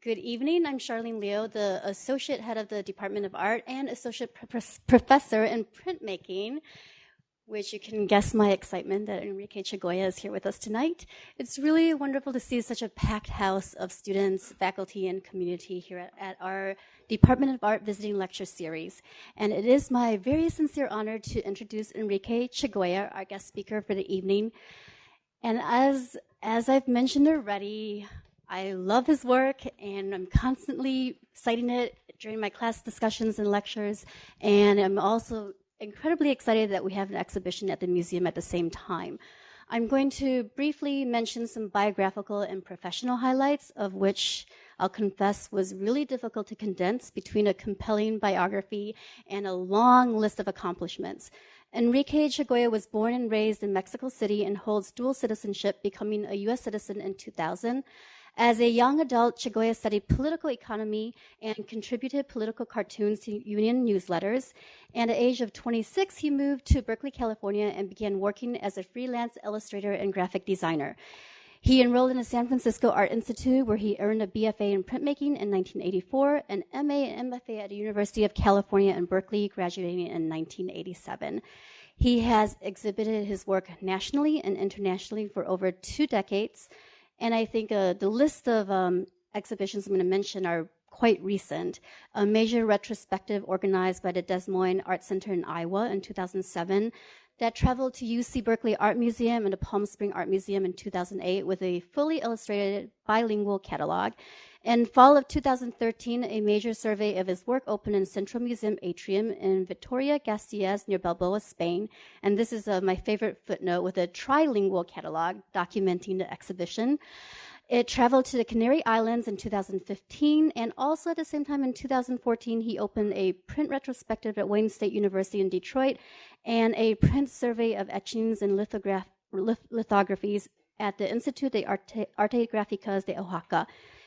Good evening. I'm Charlene Leo, the Associate Head of the Department of Art and Associate Professor in Printmaking, which you can guess my excitement that Enrique Chagoya is here with us tonight. It's really wonderful to see such a packed house of students, faculty, and community here at our Department of Art Visiting Lecture Series. And it is my very sincere honor to introduce Enrique Chagoya, our guest speaker for the evening. And as I've mentioned already, I love his work, and I'm constantly citing it during my class discussions and lectures. And I'm also incredibly excited that we have an exhibition at the museum at the same time. I'm going to briefly mention some biographical and professional highlights, of which I'll confess was really difficult to condense between a compelling biography and a long list of accomplishments. Enrique Chagoya was born and raised in Mexico City and holds dual citizenship, becoming a U.S. citizen in 2000. As a young adult, Chagoya studied political economy and contributed political cartoons to union newsletters. And at the age of 26, he moved to Berkeley, California, and began working as a freelance illustrator and graphic designer. He enrolled in the San Francisco Art Institute, where he earned a BFA in printmaking in 1984, an MA and MFA at the University of California in Berkeley, graduating in 1987. He has exhibited his work nationally and internationally for over 2 decades. And I think the list of exhibitions I'm going to mention are quite recent. A major retrospective organized by the Des Moines Art Center in Iowa in 2007 that traveled to UC Berkeley Art Museum and the Palm Spring Art Museum in 2008 with a fully illustrated bilingual catalog. In fall of 2013, a major survey of his work opened in Central Museum Atrium in Vitoria-Gasteiz near Balboa, Spain. And this is my favorite footnote with a trilingual catalog documenting the exhibition. It traveled to the Canary Islands in 2015, and also at the same time in 2014, he opened a print retrospective at Wayne State University in Detroit and a print survey of etchings and lithographies at the Instituto de Arte Gráficas de Oaxaca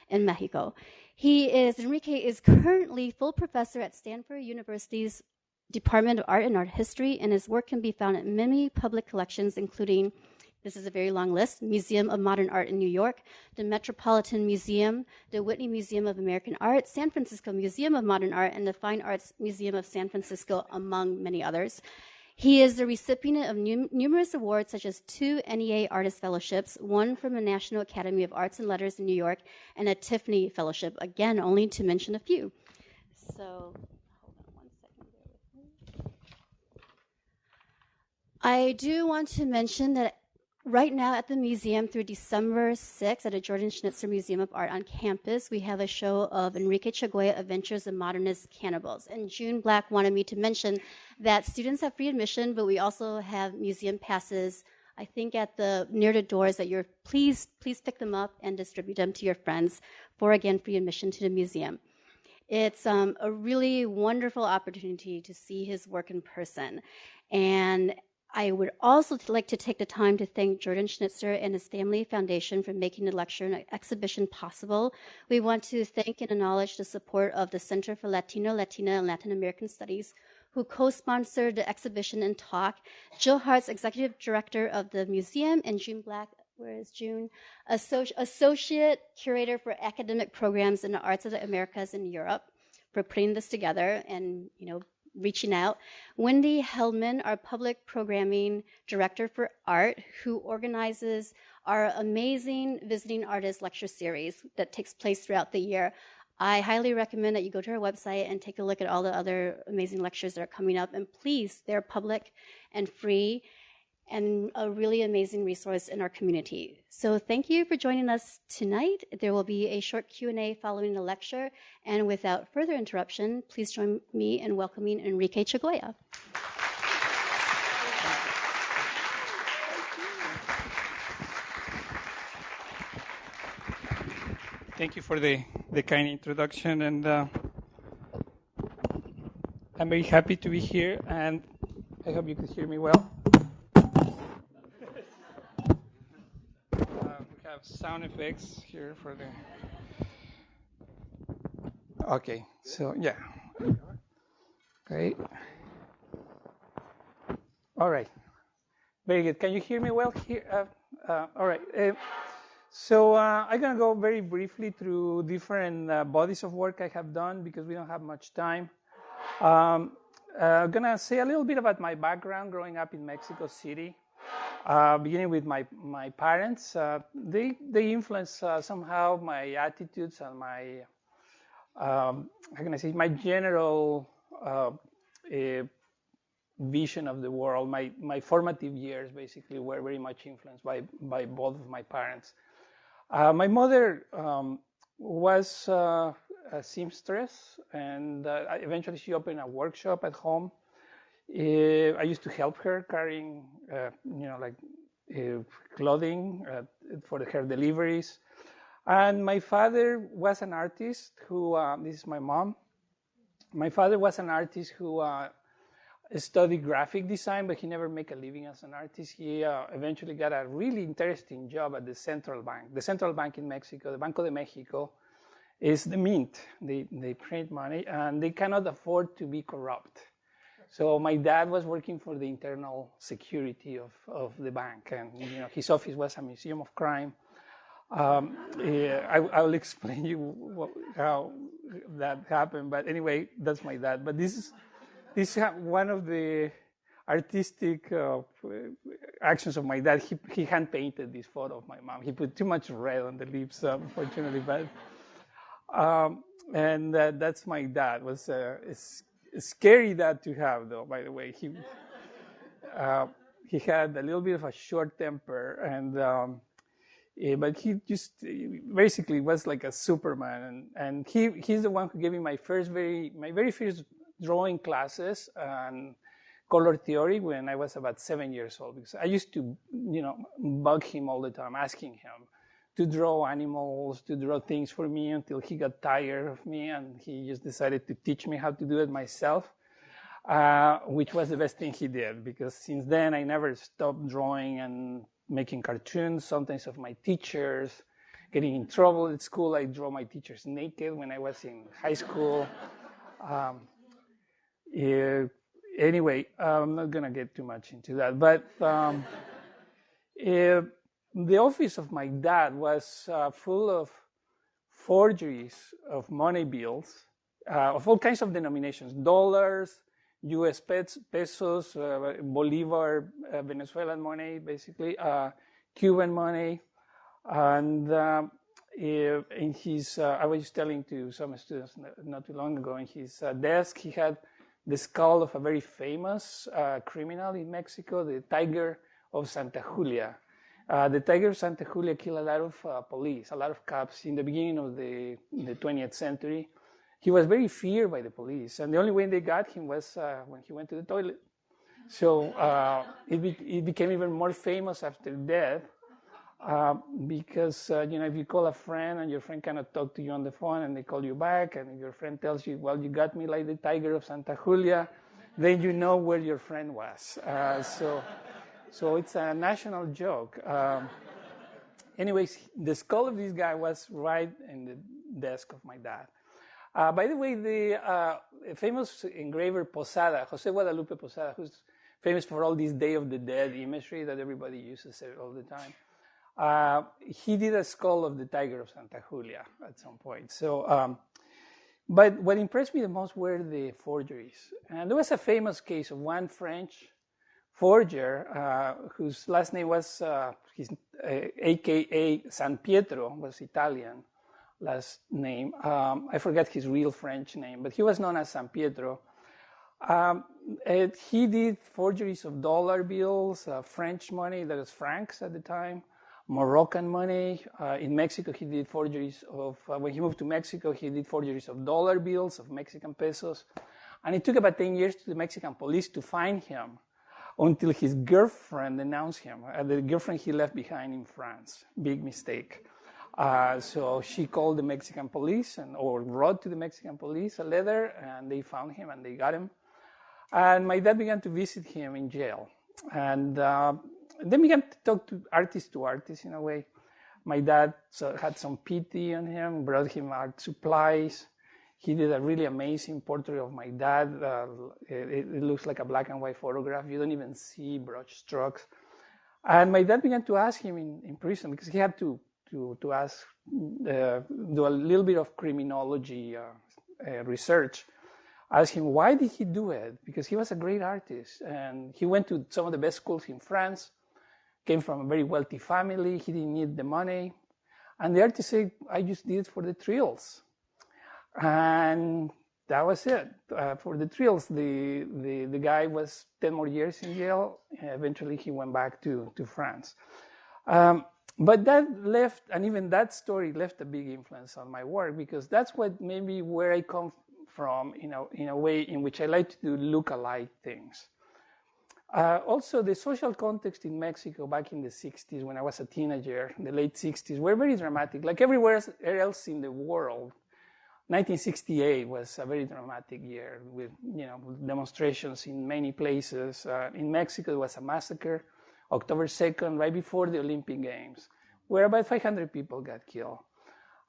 in Mexico. Enrique is currently full professor at Stanford University's Department of Art and Art History, and his work can be found in many public collections, including, this is a very long list, Museum of Modern Art in New York, the Metropolitan Museum, the Whitney Museum of American Art, San Francisco Museum of Modern Art, and the Fine Arts Museum of San Francisco, among many others. He is the recipient of numerous awards, such as 2 NEA Artist Fellowships, 1 from the National Academy of Arts and Letters in New York, and a Tiffany Fellowship, again, only to mention a few. So, hold on one second. I do want to mention that right now at the museum through December 6th at the Jordan Schnitzer Museum of Art on campus, we have a show of Enrique Chagoya Adventures of Modernist Cannibals. And June Black wanted me to mention that students have free admission, but we also have museum passes, I think near the doors, that please pick them up and distribute them to your friends for, again, free admission to the museum. It's a really wonderful opportunity to see his work in person. And I would also like to take the time to thank Jordan Schnitzer and his family foundation for making the lecture and exhibition possible. We want to thank and acknowledge the support of the Center for Latino, Latina, and Latin American Studies, who co-sponsored the exhibition and talk, Jill Hart's executive director of the museum, and June Black, where is June? Associate curator for academic programs in the arts of the Americas and Europe, for putting this together and, reaching out. Wendy Hellman, our public programming director for art, who organizes our amazing visiting artist lecture series that takes place throughout the year. I highly recommend that you go to our website and take a look at all the other amazing lectures that are coming up. And please, they're public and free and a really amazing resource in our community. So thank you for joining us tonight. There will be a short Q&A following the lecture. And without further interruption, please join me in welcoming Enrique Chagoya. Thank you for the kind introduction, and I'm very happy to be here, and I hope you can hear me well. We have sound effects here for the... Okay, so yeah. Okay. All right. Very good. Can you hear me well here? All right. So I'm going to go very briefly through different bodies of work I have done because we don't have much time. I'm going to say a little bit about my background growing up in Mexico City, beginning with my parents. They influenced somehow my attitudes and my, how can I say, my general vision of the world. My formative years basically were very much influenced by both of my parents. My mother was a seamstress, and eventually she opened a workshop at home. I used to help her carrying, clothing for her deliveries. And my father was an artist who, this is my mom. My father was an artist who studied graphic design, but he never made a living as an artist. He eventually got a really interesting job at the central bank. The central bank in Mexico, the Banco de Mexico, is the mint. They print money, and they cannot afford to be corrupt. So my dad was working for the internal security of the bank, and his office was a museum of crime. I will explain you how that happened. But anyway, that's my dad. But this is one of the artistic actions of my dad. He hand painted this photo of my mom. He put too much red on the lips, unfortunately. But and that's my dad. Was it's scary dad to have, though. By the way, he had a little bit of a short temper, and but he just basically was like a Superman. And he's the one who gave me my very first drawing classes and color theory when I was about 7 years old, because I used to, bug him all the time, asking him to draw animals, to draw things for me until he got tired of me, and he just decided to teach me how to do it myself, which was the best thing he did, because since then I never stopped drawing and making cartoons, sometimes of my teachers, getting in trouble at school. I draw my teachers naked when I was in high school. Anyway, I'm not going to get too much into that. But the office of my dad was full of forgeries of money bills of all kinds of denominations: dollars, U.S. pesos, Bolivar, Venezuelan money, basically, Cuban money. And in his, I was just telling to some students not too long ago, in his desk, he had the skull of a very famous criminal in Mexico, the Tiger of Santa Julia. The Tiger of Santa Julia killed a lot of police, a lot of cops in the beginning of the 20th century. He was very feared by the police, and the only way they got him was when he went to the toilet. So it became even more famous after death because, if you call a friend and your friend cannot talk to you on the phone and they call you back, and if your friend tells you, well, you got me like the Tiger of Santa Julia, then you know where your friend was. So it's a national joke. Anyways, the skull of this guy was right in the desk of my dad. By the way, the famous engraver Posada, Jose Guadalupe Posada, who's famous for all this Day of the Dead imagery that everybody uses all the time, he did a skull of the Tiger of Santa Julia at some point. So, but what impressed me the most were the forgeries. And there was a famous case of one French forger whose last name was, a.k.a. San Pietro, was Italian last name. I forget his real French name, but he was known as San Pietro. He did forgeries of dollar bills, French money, that was francs at the time, Moroccan money. In Mexico, he did forgeries of, when he moved to Mexico, he did forgeries of dollar bills, of Mexican pesos. And it took about 10 years to the Mexican police to find him until his girlfriend denounced him. The girlfriend he left behind in France. Big mistake. So she called the Mexican police or wrote to the Mexican police a letter, and they found him and they got him. And my dad began to visit him in jail. And then began to talk to artist in a way. My dad had some pity on him, brought him art supplies. He did a really amazing portrait of my dad. It looks like a black and white photograph. You don't even see brush strokes. And my dad began to ask him in prison, because he had to to ask, do a little bit of criminology research. Asked him why did he do it, because he was a great artist and he went to some of the best schools in France, came from a very wealthy family, he didn't need the money. And the artist said, I just did it for the thrills. And that was it. For the thrills, the guy was 10 more years in jail. Eventually, he went back to France. But that left, and even that story left a big influence on my work, because that's what maybe where I come from, in a way in which I like to do look-alike things. Also, the social context in Mexico back in the 60s, when I was a teenager, the late 60s, were very dramatic. Like everywhere else in the world, 1968 was a very dramatic year with, demonstrations in many places. In Mexico, there was a massacre, October 2nd, right before the Olympic Games, where about 500 people got killed.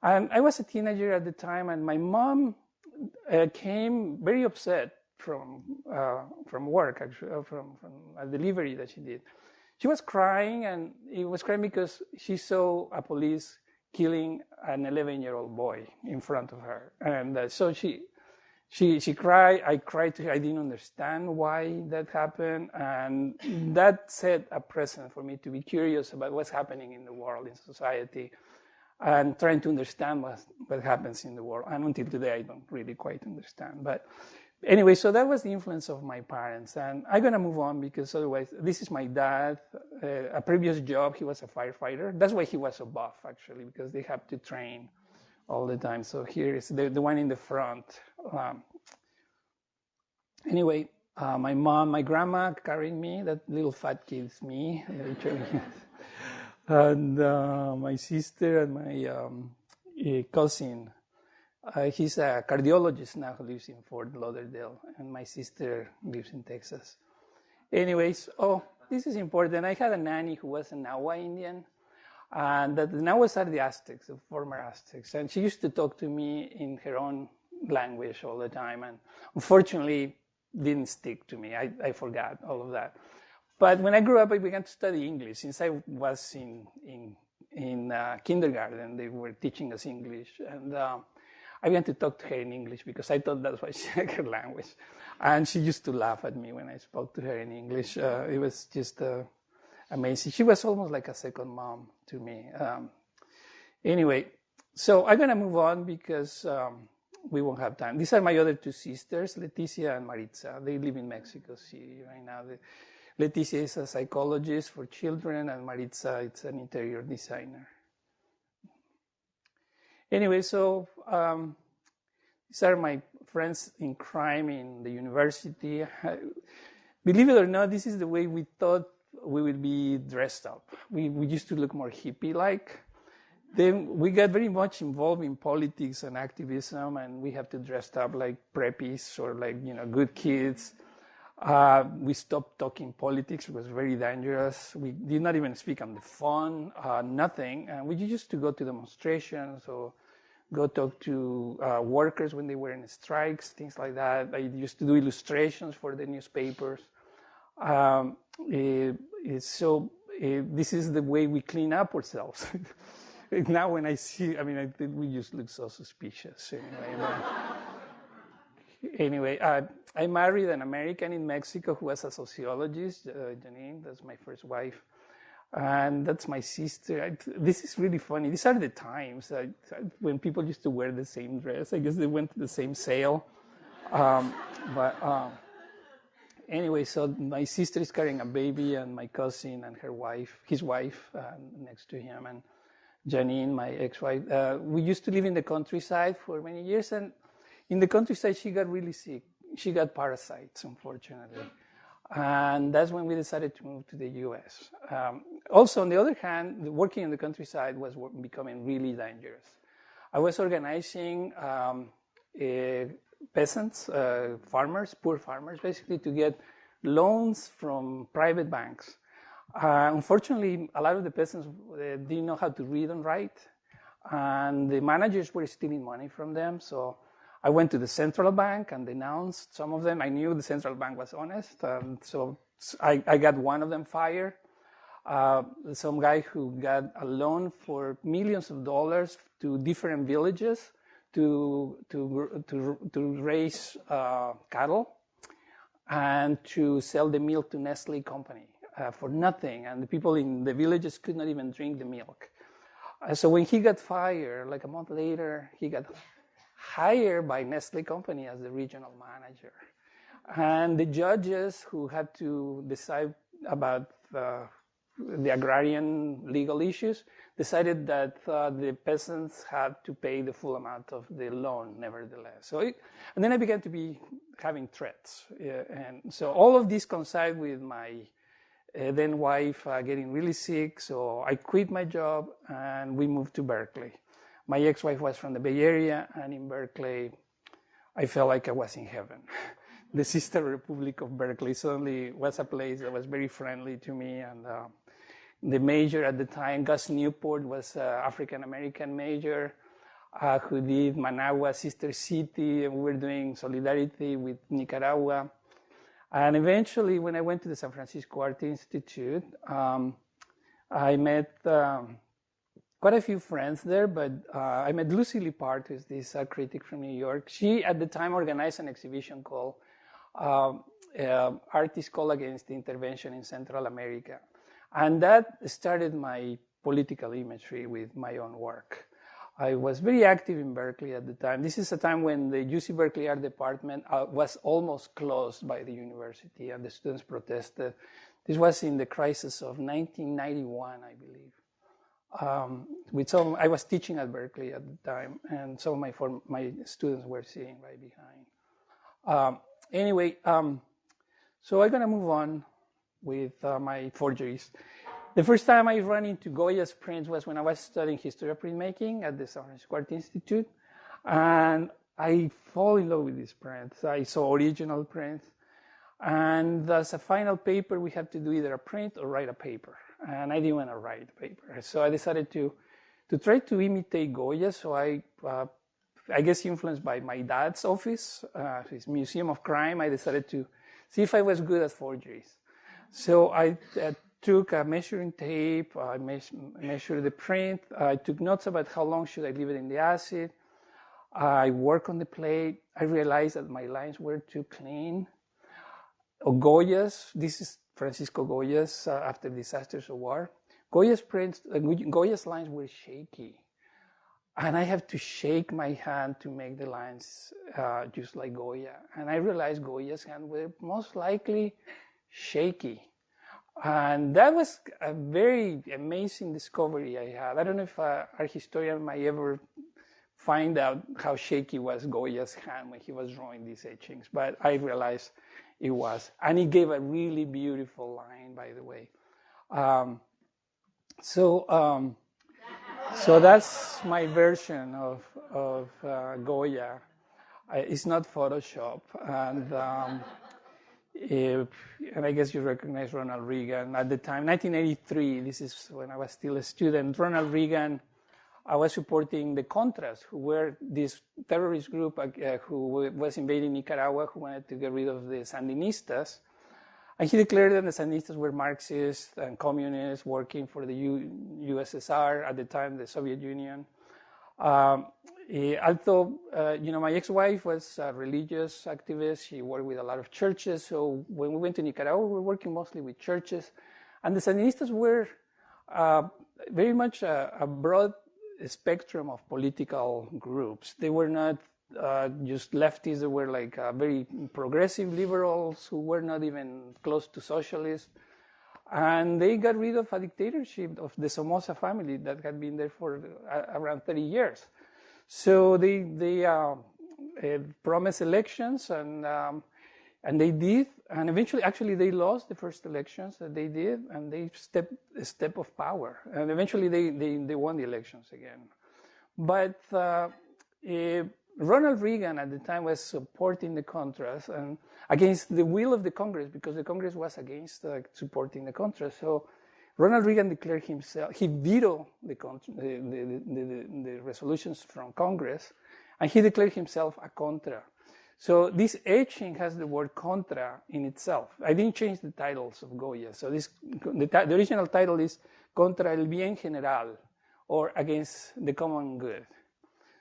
And I was a teenager at the time, and my mom came very upset from work, actually, from a delivery that she did. She was crying, and it was crying because she saw a police killing an 11-year-old boy in front of her. And so she cried. I cried to her. I didn't understand why that happened. And that set a precedent for me to be curious about what's happening in the world, in society, and trying to understand what happens in the world. And until today, I don't really quite understand. But anyway, so that was the influence of my parents. And I'm going to move on because otherwise, this is my dad. A previous job, he was a firefighter. That's why he was so buff, actually, because they have to train all the time. So here is the one in the front. Anyway, my grandma carried me. That little fat kid is me. And my sister and my cousin. He's a cardiologist now who lives in Fort Lauderdale, and my sister lives in Texas. Anyways, this is important. I had a nanny who was a Nahua Indian, and the Nahuas are the Aztecs, the former Aztecs, and she used to talk to me in her own language all the time, and unfortunately didn't stick to me. I forgot all of that. But when I grew up, I began to study English. Since I was in kindergarten, they were teaching us English, and I began to talk to her in English because I thought that's why she had her language. And she used to laugh at me when I spoke to her in English. It was just amazing. She was almost like a second mom to me. Anyway, so I'm going to move on because we won't have time. These are my other two sisters, Leticia and Maritza. They live in Mexico City right now. Leticia is a psychologist for children, and Maritza is an interior designer. Anyway, so these are my friends in crime in the university. Believe it or not, this is the way we thought we would be dressed up. We used to look more hippie-like. Then we got very much involved in politics and activism, and we have to dress up like preppies or like, good kids. We stopped talking politics. It was very dangerous. We did not even speak on the phone, nothing. And we used to go to demonstrations or go talk to workers when they were in strikes, things like that. I used to do illustrations for the newspapers. This is the way we clean up ourselves. Now when I see, I think we just look so suspicious. Anyway, I married an American in Mexico who was a sociologist, Janine. That's my first wife. And that's my sister. This is really funny. These are the times when people used to wear the same dress. I guess they went to the same sale. Anyway, so my sister is carrying a baby, and my cousin and his wife, next to him, and Janine, my ex-wife. We used to live in the countryside for many years, and in the countryside, she got really sick. She got parasites, unfortunately. And that's when we decided to move to the U.S. Also, on the other hand, working in the countryside was becoming really dangerous. I was organizing peasants, farmers, poor farmers, basically to get loans from private banks. Unfortunately, a lot of the peasants didn't know how to read and write, and the managers were stealing money from them. So I went to the central bank and denounced some of them. I knew the central bank was honest, so I got one of them fired. some guy who got a loan for millions of dollars to different villages to raise cattle and to sell the milk to Nestle company for nothing. And the people in the villages could not even drink the milk. So when he got fired, like a month later, he got hired by Nestle company as the regional manager. And the judges who had to decide about the agrarian legal issues decided that the peasants had to pay the full amount of the loan, nevertheless. And then I began to be having threats. And so all of this coincided with my then wife getting really sick. So I quit my job and we moved to Berkeley. My ex-wife was from the Bay Area, and in Berkeley, I felt like I was in heaven. The Sister Republic of Berkeley suddenly was a place that was very friendly to me. And the major at the time, Gus Newport, was an African-American major who did Managua, Sister City, and we were doing solidarity with Nicaragua. And eventually, when I went to the San Francisco Art Institute, I met quite a few friends there, but I met Lucy Lippard, who's this critic from New York. She, at the time, organized an exhibition called Artists Call Against Intervention in Central America. And that started my political imagery with my own work. I was very active in Berkeley at the time. This is a time when the UC Berkeley Art Department was almost closed by the university, and the students protested. This was in the crisis of 1991, I believe. I was teaching at Berkeley at the time, and some of my students were sitting right behind. So I'm going to move on with my forgeries. The first time I ran into Goya's prints was when I was studying history of printmaking at the San Francisco Art Institute, and I fall in love with these prints. I saw original prints, and as a final paper, we had to do either a print or write a paper, and I didn't want to write a paper, so I decided to try to imitate Goya. So I guess influenced by my dad's office, his Museum of Crime, I decided to see if I was good at forgeries. So I took a measuring tape, I measured the print, I took notes about how long should I leave it in the acid, I worked on the plate, I realized that my lines were too clean. Goya's, this is Francisco Goya's after Disasters of War. Goya's lines were shaky. And I have to shake my hand to make the lines just like Goya. And I realized Goya's hands were most likely shaky. And that was a very amazing discovery I had. I don't know if our historian might ever find out how shaky was Goya's hand when he was drawing these etchings, but I realized it was. And he gave a really beautiful line, by the way. So that's my version of Goya. It's not Photoshop. And I guess you recognize Ronald Reagan. At the time, 1983, this is when I was still a student, Ronald Reagan, I was supporting the Contras, who were this terrorist group who was invading Nicaragua, who wanted to get rid of the Sandinistas. And he declared that the Sandinistas were Marxists and communists working for the USSR, at the time the Soviet Union. Although, my ex-wife was a religious activist, she worked with a lot of churches. So when we went to Nicaragua, we were working mostly with churches. And the Sandinistas were very much a broad spectrum of political groups. They were not just leftists, they were like very progressive liberals who were not even close to socialists. And they got rid of a dictatorship of the Somoza family that had been there for around 30 years. So they promised elections, and they did. And eventually, actually, they lost the first elections that they did, and they stepped a step of power. And eventually, they won the elections again. But Ronald Reagan at the time was supporting the Contras and against the will of the Congress, because the Congress was against supporting the Contras. So Ronald Reagan declared himself, he vetoed the resolutions from Congress, and he declared himself a Contra. So this etching has the word contra in itself. I didn't change the titles of Goya. So the original title is Contra el bien general, or against the common good.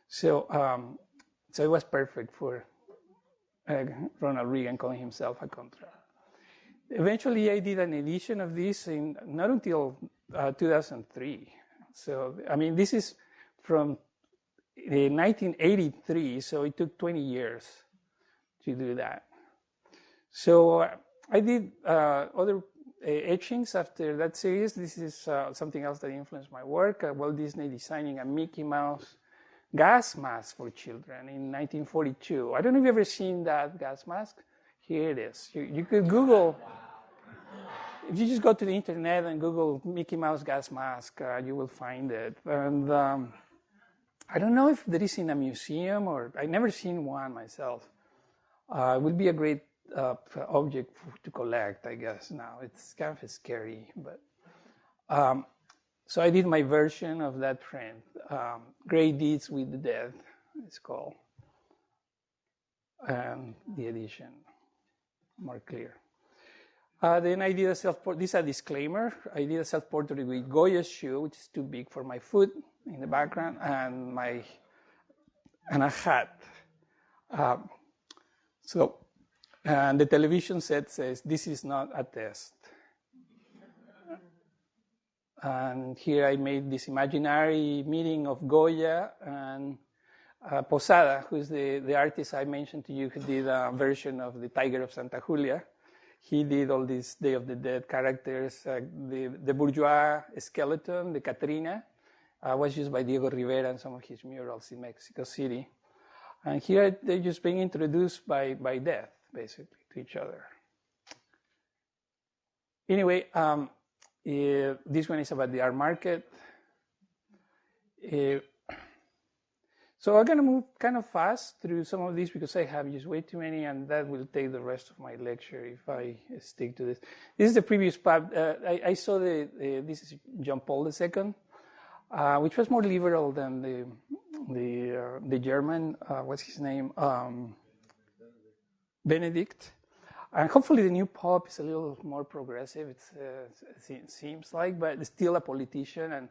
So it was perfect for Ronald Reagan calling himself a contra. Eventually, I did an edition of this not until 2003. So, I mean, this is from 1983, so it took 20 years to do that. So I did other etchings after that series. This is something else that influenced my work. Walt Disney designing a Mickey Mouse gas mask for children in 1942. I don't know if you've ever seen that gas mask. Here it is. You could Google, if you just go to the internet and Google Mickey Mouse gas mask, you will find it. And I don't know if there is in a museum, or I've never seen one myself. It would be a great object to collect, I guess, now. It's kind of scary, but... so I did my version of that print. Great Deeds with the Dead, it's called. And the edition, more clear. Then I did a self-portrait. This is a disclaimer. I did a self-portrait with Goya's shoe, which is too big for my foot in the background, and a hat. And the television set says, "This is not a test." And here I made this imaginary meeting of Goya and Posada, who's the artist I mentioned to you, who did a version of the Tiger of Santa Julia. He did all these Day of the Dead characters. The bourgeois skeleton, the Catrina, was used by Diego Rivera in some of his murals in Mexico City. And here they're just being introduced by death, basically, to each other. Anyway, this one is about the art market. So I'm going to move kind of fast through some of these because I have just way too many, and that will take the rest of my lecture if I stick to this. This is the previous part. I saw this is John Paul II, which was more liberal than the German, what's his name? Benedict. And hopefully the new Pope is a little more progressive, it seems like, but it's still a politician. And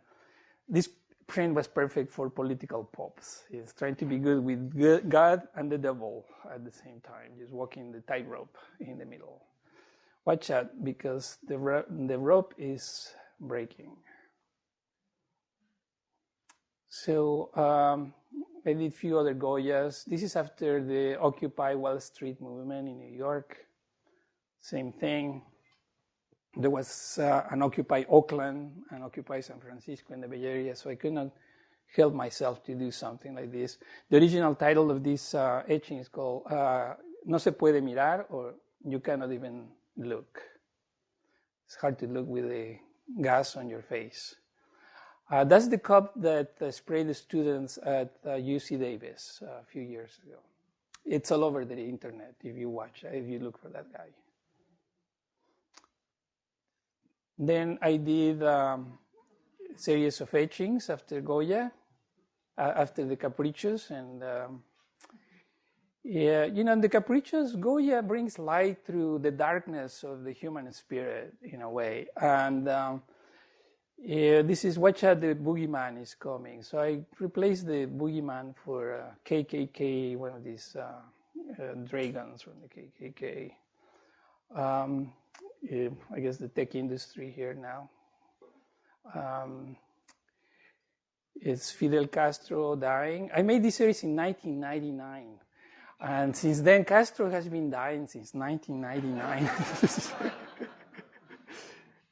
this print was perfect for political popes. He's trying to be good with God and the devil at the same time, just walking the tightrope in the middle. Watch out, because the rope is breaking. So I did a few other Goyas. This is after the Occupy Wall Street movement in New York. Same thing. There was an Occupy Oakland and Occupy San Francisco in the Bay Area, so I could not help myself to do something like this. The original title of this etching is called No se puede mirar, or You cannot even look. It's hard to look with the gas on your face. That's the cup that sprayed the students at UC Davis a few years ago. It's all over the internet if you look for that guy. Then I did a series of etchings after Goya, after the Caprichos. And the Caprichos, Goya brings light through the darkness of the human spirit in a way. And this is Watch Out, the Boogeyman is coming. So I replaced the Boogeyman for KKK, one of these dragons from the KKK. I guess the tech industry here now. It's Fidel Castro dying. I made this series in 1999. And since then, Castro has been dying since 1999.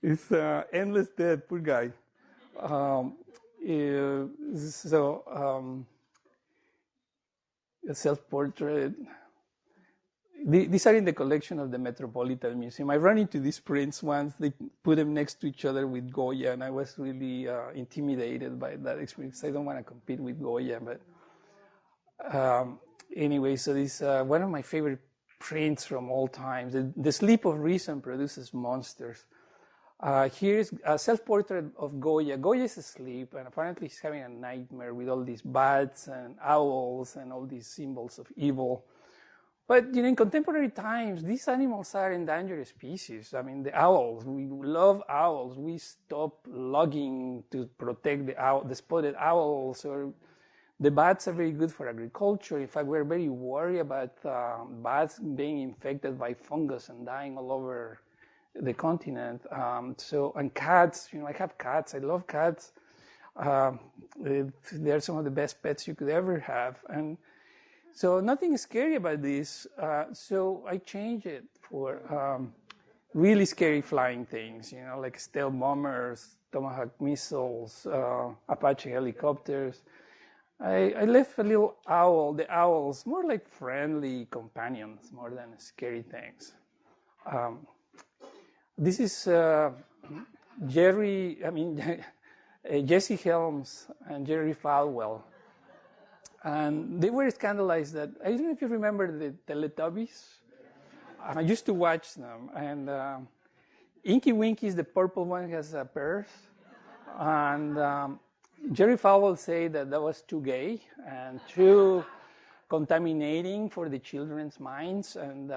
It's endless death, poor guy. A self-portrait. These are in the collection of the Metropolitan Museum. I ran into these prints once. They put them next to each other with Goya, and I was really intimidated by that experience. I don't want to compete with Goya, but anyway, so this is one of my favorite prints from all times. The Sleep of Reason produces monsters. Here's a self-portrait of Goya. Goya is asleep, and apparently he's having a nightmare with all these bats and owls and all these symbols of evil. But in contemporary times, these animals are endangered species. I mean, the owls. We love owls. We stop logging to protect the spotted owls. Or the bats are very good for agriculture. In fact, we're very worried about bats being infected by fungus and dying all over the continent. And cats. I have cats. I love cats. They're some of the best pets you could ever have. And so nothing is scary about this. So I changed it for really scary flying things, like stealth bombers, Tomahawk missiles, Apache helicopters. I left a little owl, the owls, more like friendly companions more than scary things. This is Jesse Helms and Jerry Falwell. And they were scandalized that, I don't know if you remember the Teletubbies. I used to watch them. And Inky Winky is the purple one, has a purse. And Jerry Falwell said that was too gay and too contaminating for the children's minds, and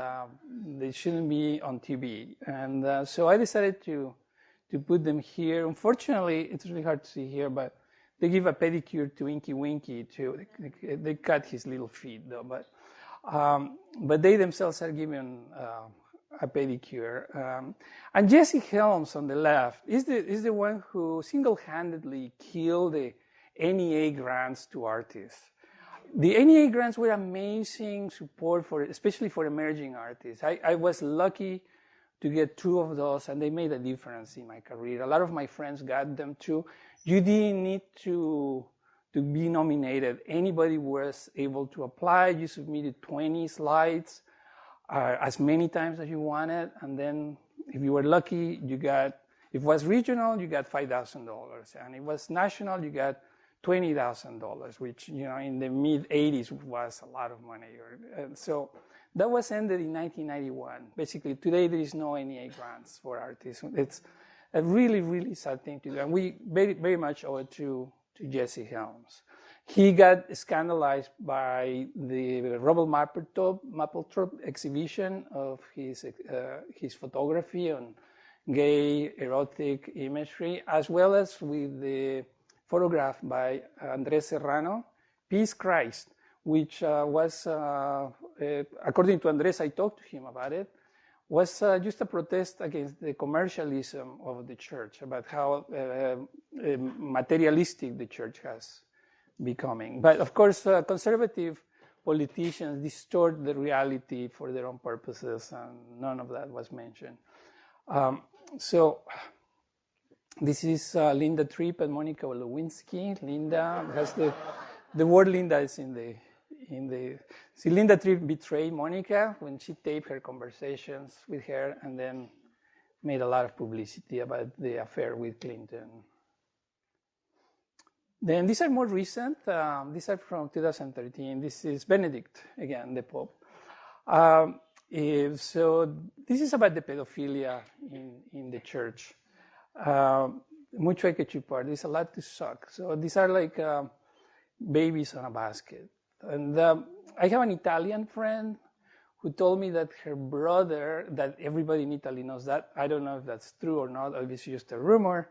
they shouldn't be on TV. And so I decided to put them here. Unfortunately, it's really hard to see here, but they give a pedicure to Inky Winky too. They cut his little feet though, but they themselves are given a pedicure. And Jesse Helms on the left is the one who single-handedly killed the NEA grants to artists. The NEA grants were amazing support especially for emerging artists. I was lucky to get 2 of those, and they made a difference in my career. A lot of my friends got them too. You didn't need to be nominated. Anybody was able to apply. You submitted 20 slides as many times as you wanted, and then if you were lucky, you got, if it was regional, you got $5,000, and if it was national, you got $20,000, which, in the mid-'80s was a lot of money. So that was ended in 1991. Basically, today there is no NEA grants for artists. It's a really, really sad thing to do, and we very, very much owe it to Jesse Helms. He got scandalized by the Robert Mapplethorpe exhibition of his photography on gay erotic imagery, as well as with the photograph by Andres Serrano, Peace Christ, which was, according to Andres, I talked to him about it, was just a protest against the commercialism of the church, about how materialistic the church has becoming. But of course, conservative politicians distort the reality for their own purposes, and none of that was mentioned. So this is Linda Tripp and Monica Lewinsky. Linda has the word Linda is in the. See, Linda Tripp betrayed Monica when she taped her conversations with her, and then made a lot of publicity about the affair with Clinton. Then these are more recent. These are from 2013. This is Benedict, again, the Pope. So this is about the pedophilia in the church. Mucho hay que chupar. There's a lot to suck. So these are like babies on a basket. And I have an Italian friend who told me that her brother, that everybody in Italy knows that. I don't know if that's true or not, or if it's just a rumor,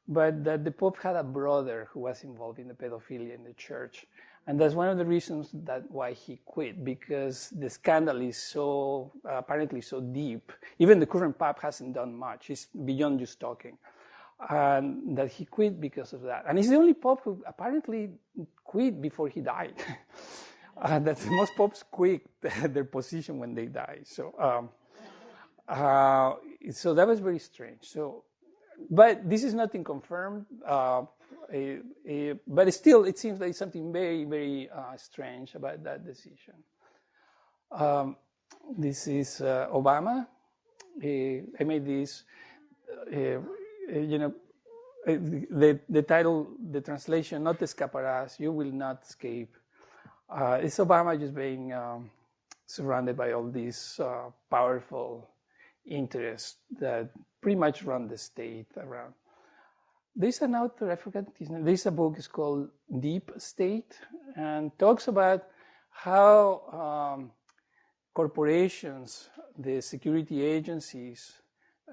but that the Pope had a brother who was involved in the pedophilia in the church. And that's one of the reasons why he quit, because the scandal is so, apparently so deep. Even the current Pope hasn't done much. He's beyond just talking. And that he quit because of that. And he's the only Pope who apparently quit before he died. That most popes quit their position when they die. So that was very strange. So, but this is nothing confirmed. But still, it seems like something very, very strange about that decision. This is Obama. I made this. The title, the translation, "No te escaparás," you will not escape. It's Obama just being surrounded by all these powerful interests that pretty much run the state around. There's an author, I forgot his name, there's a book, it's called Deep State, and talks about how corporations, the security agencies,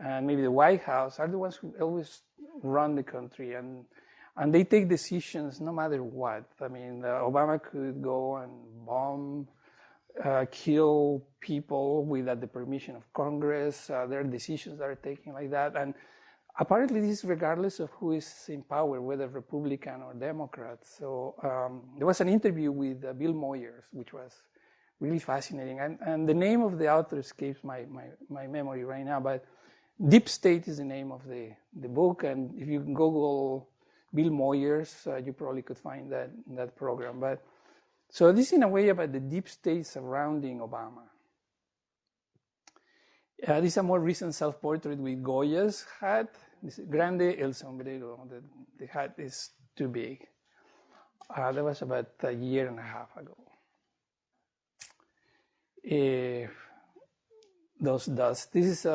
and maybe the White House are the ones who always run the country, and they take decisions no matter what. I mean, Obama could go and bomb, kill people without the permission of Congress. There are decisions that are taken like that, and apparently this is regardless of who is in power, whether Republican or Democrat. So there was an interview with Bill Moyers, which was really fascinating. And the name of the author escapes my memory right now, but Deep State is the name of the book. And if you Google Bill Moyers, you probably could find that program. But so this is in a way about the deep state surrounding Obama. This is a more recent self-portrait with Goya's hat. This is Grande el Sombrero. The hat is too big. That was about a year and a half ago. Those dust. This is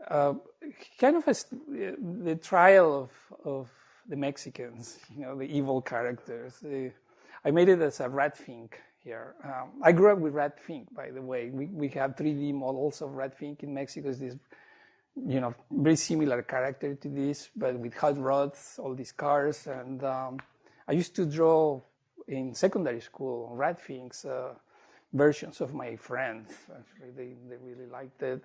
kind of the trial of the Mexicans, the evil characters. I made it as a rat fink here. I grew up with rat fink, by the way. We have 3D models of rat fink in Mexico. It's this, very similar character to this, but with hot rods, all these cars. And I used to draw in secondary school rat finks, versions of my friends. Actually, they really liked it.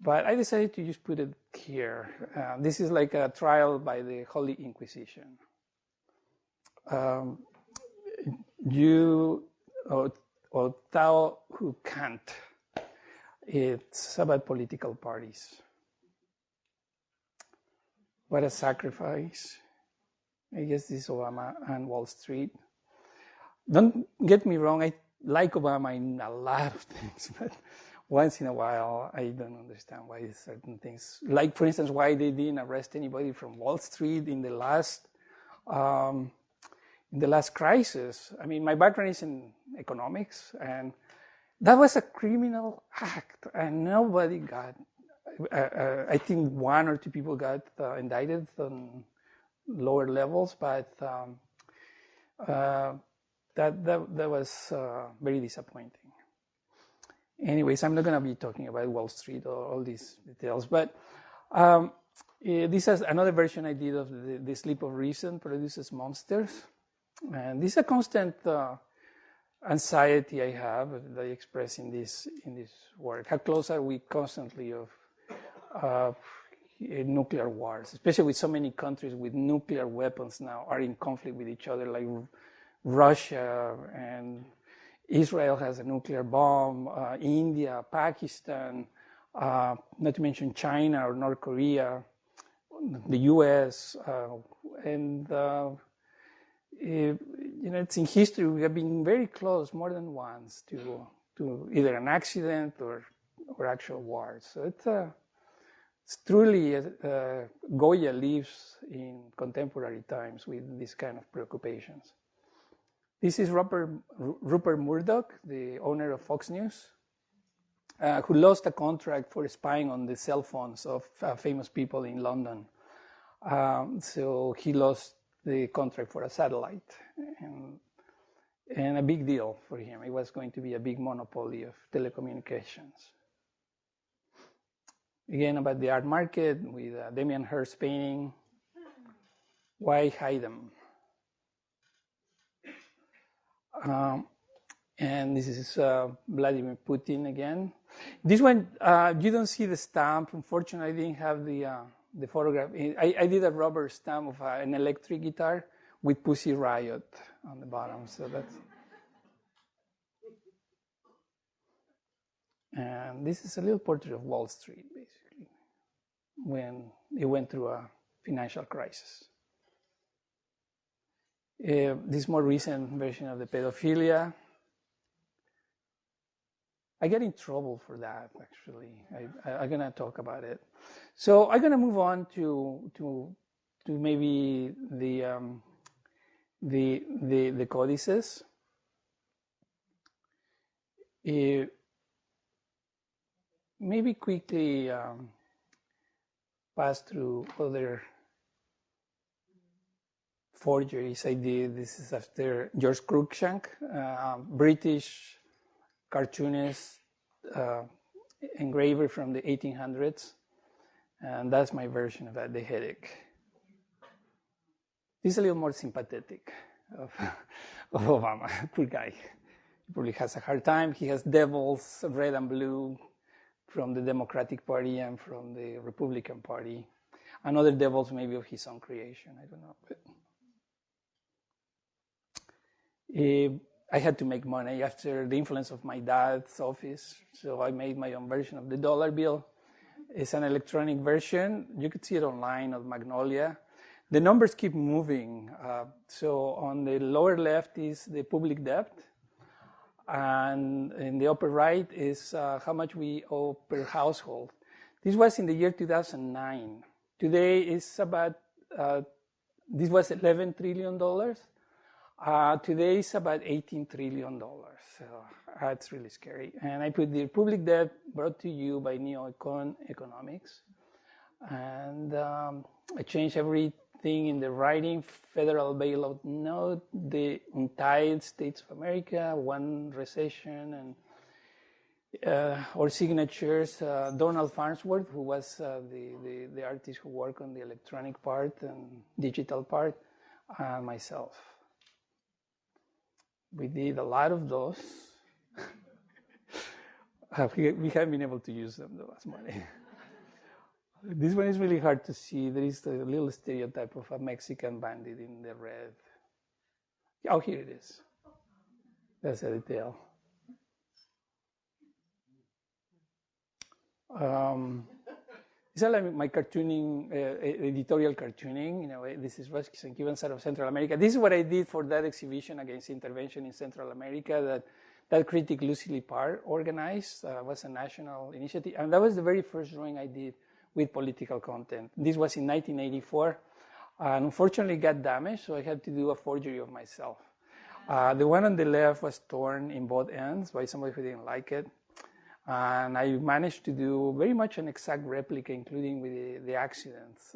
But I decided to just put it here. This is like a trial by the Holy Inquisition. Or Tao who can't. It's about political parties. What a sacrifice. I guess this is Obama and Wall Street. Don't get me wrong, I like Obama in a lot of things, but once in a while, I don't understand why certain things, like for instance, why they didn't arrest anybody from Wall Street in the last crisis. I mean, my background is in economics, and that was a criminal act, and nobody got. I think one or two people got indicted on lower levels, but that was very disappointing. Anyways, I'm not going to be talking about Wall Street or all these details, but this is another version I did of the Sleep of Reason Produces Monsters. And this is a constant anxiety I have that I express in this work. How close are we constantly of nuclear wars, especially with so many countries with nuclear weapons now are in conflict with each other, like Russia, and Israel has a nuclear bomb, India, Pakistan, not to mention China or North Korea, the U.S., and it's in history we have been very close more than once to either an accident or actual wars. So it's truly Goya lives in contemporary times with these kind of preoccupations. This is Rupert Murdoch, the owner of Fox News, who lost a contract for spying on the cell phones of famous people in London. So he lost the contract for a satellite, and a big deal for him. It was going to be a big monopoly of telecommunications. Again, about the art market with Damien Hirst painting. Why hide them? And this is Vladimir Putin again. This one, you don't see the stamp. Unfortunately, I didn't have the photograph. I did a rubber stamp of an electric guitar with Pussy Riot on the bottom. So that's. And this is a little portrait of Wall Street, basically, when it went through a financial crisis. This more recent version of the pedophilia. I get in trouble for that, actually. I'm going to talk about it. So I'm going to move on to maybe the codices. Maybe quickly pass through other forgeries I did. This is after George Cruikshank, British cartoonist, engraver from the 1800s. And that's my version of that, the headache. This is a little more sympathetic of Obama. Poor guy. He probably has a hard time. He has devils, red and blue, from the Democratic Party and from the Republican Party. And other devils maybe of his own creation. I don't know. But, I had to make money after the influence of my dad's office. So I made my own version of the dollar bill. It's an electronic version. You could see it online on Magnolia. The numbers keep moving. So on the lower left is the public debt. And in the upper right is how much we owe per household. This was in the year 2009. Today is about, this was $11 trillion. Today is about $18 trillion. So that's really scary. And I put the public debt brought to you by Neo-Econ Economics. And I changed everything in the writing: federal bailout note, the Untitled States of America, one recession, and or signatures. Donald Farnsworth, who was the artist who worked on the electronic part and digital part, and myself. We did a lot of those. We haven't been able to use them though as money. This one is really hard to see. There is a little stereotype of a Mexican bandit in the red. Oh, here it is. That's a detail. These are like my cartooning, editorial cartooning. You know, this is Ruskies and Cubans out of Central America. This is what I did for that exhibition against intervention in Central America that critic Lucy Parr organized. Was a national initiative. And that was the very first drawing I did with political content. This was in 1984. And unfortunately got damaged, so I had to do a forgery of myself. The one on the left was torn in both ends by somebody who didn't like it. And I managed to do very much an exact replica, including with the accidents.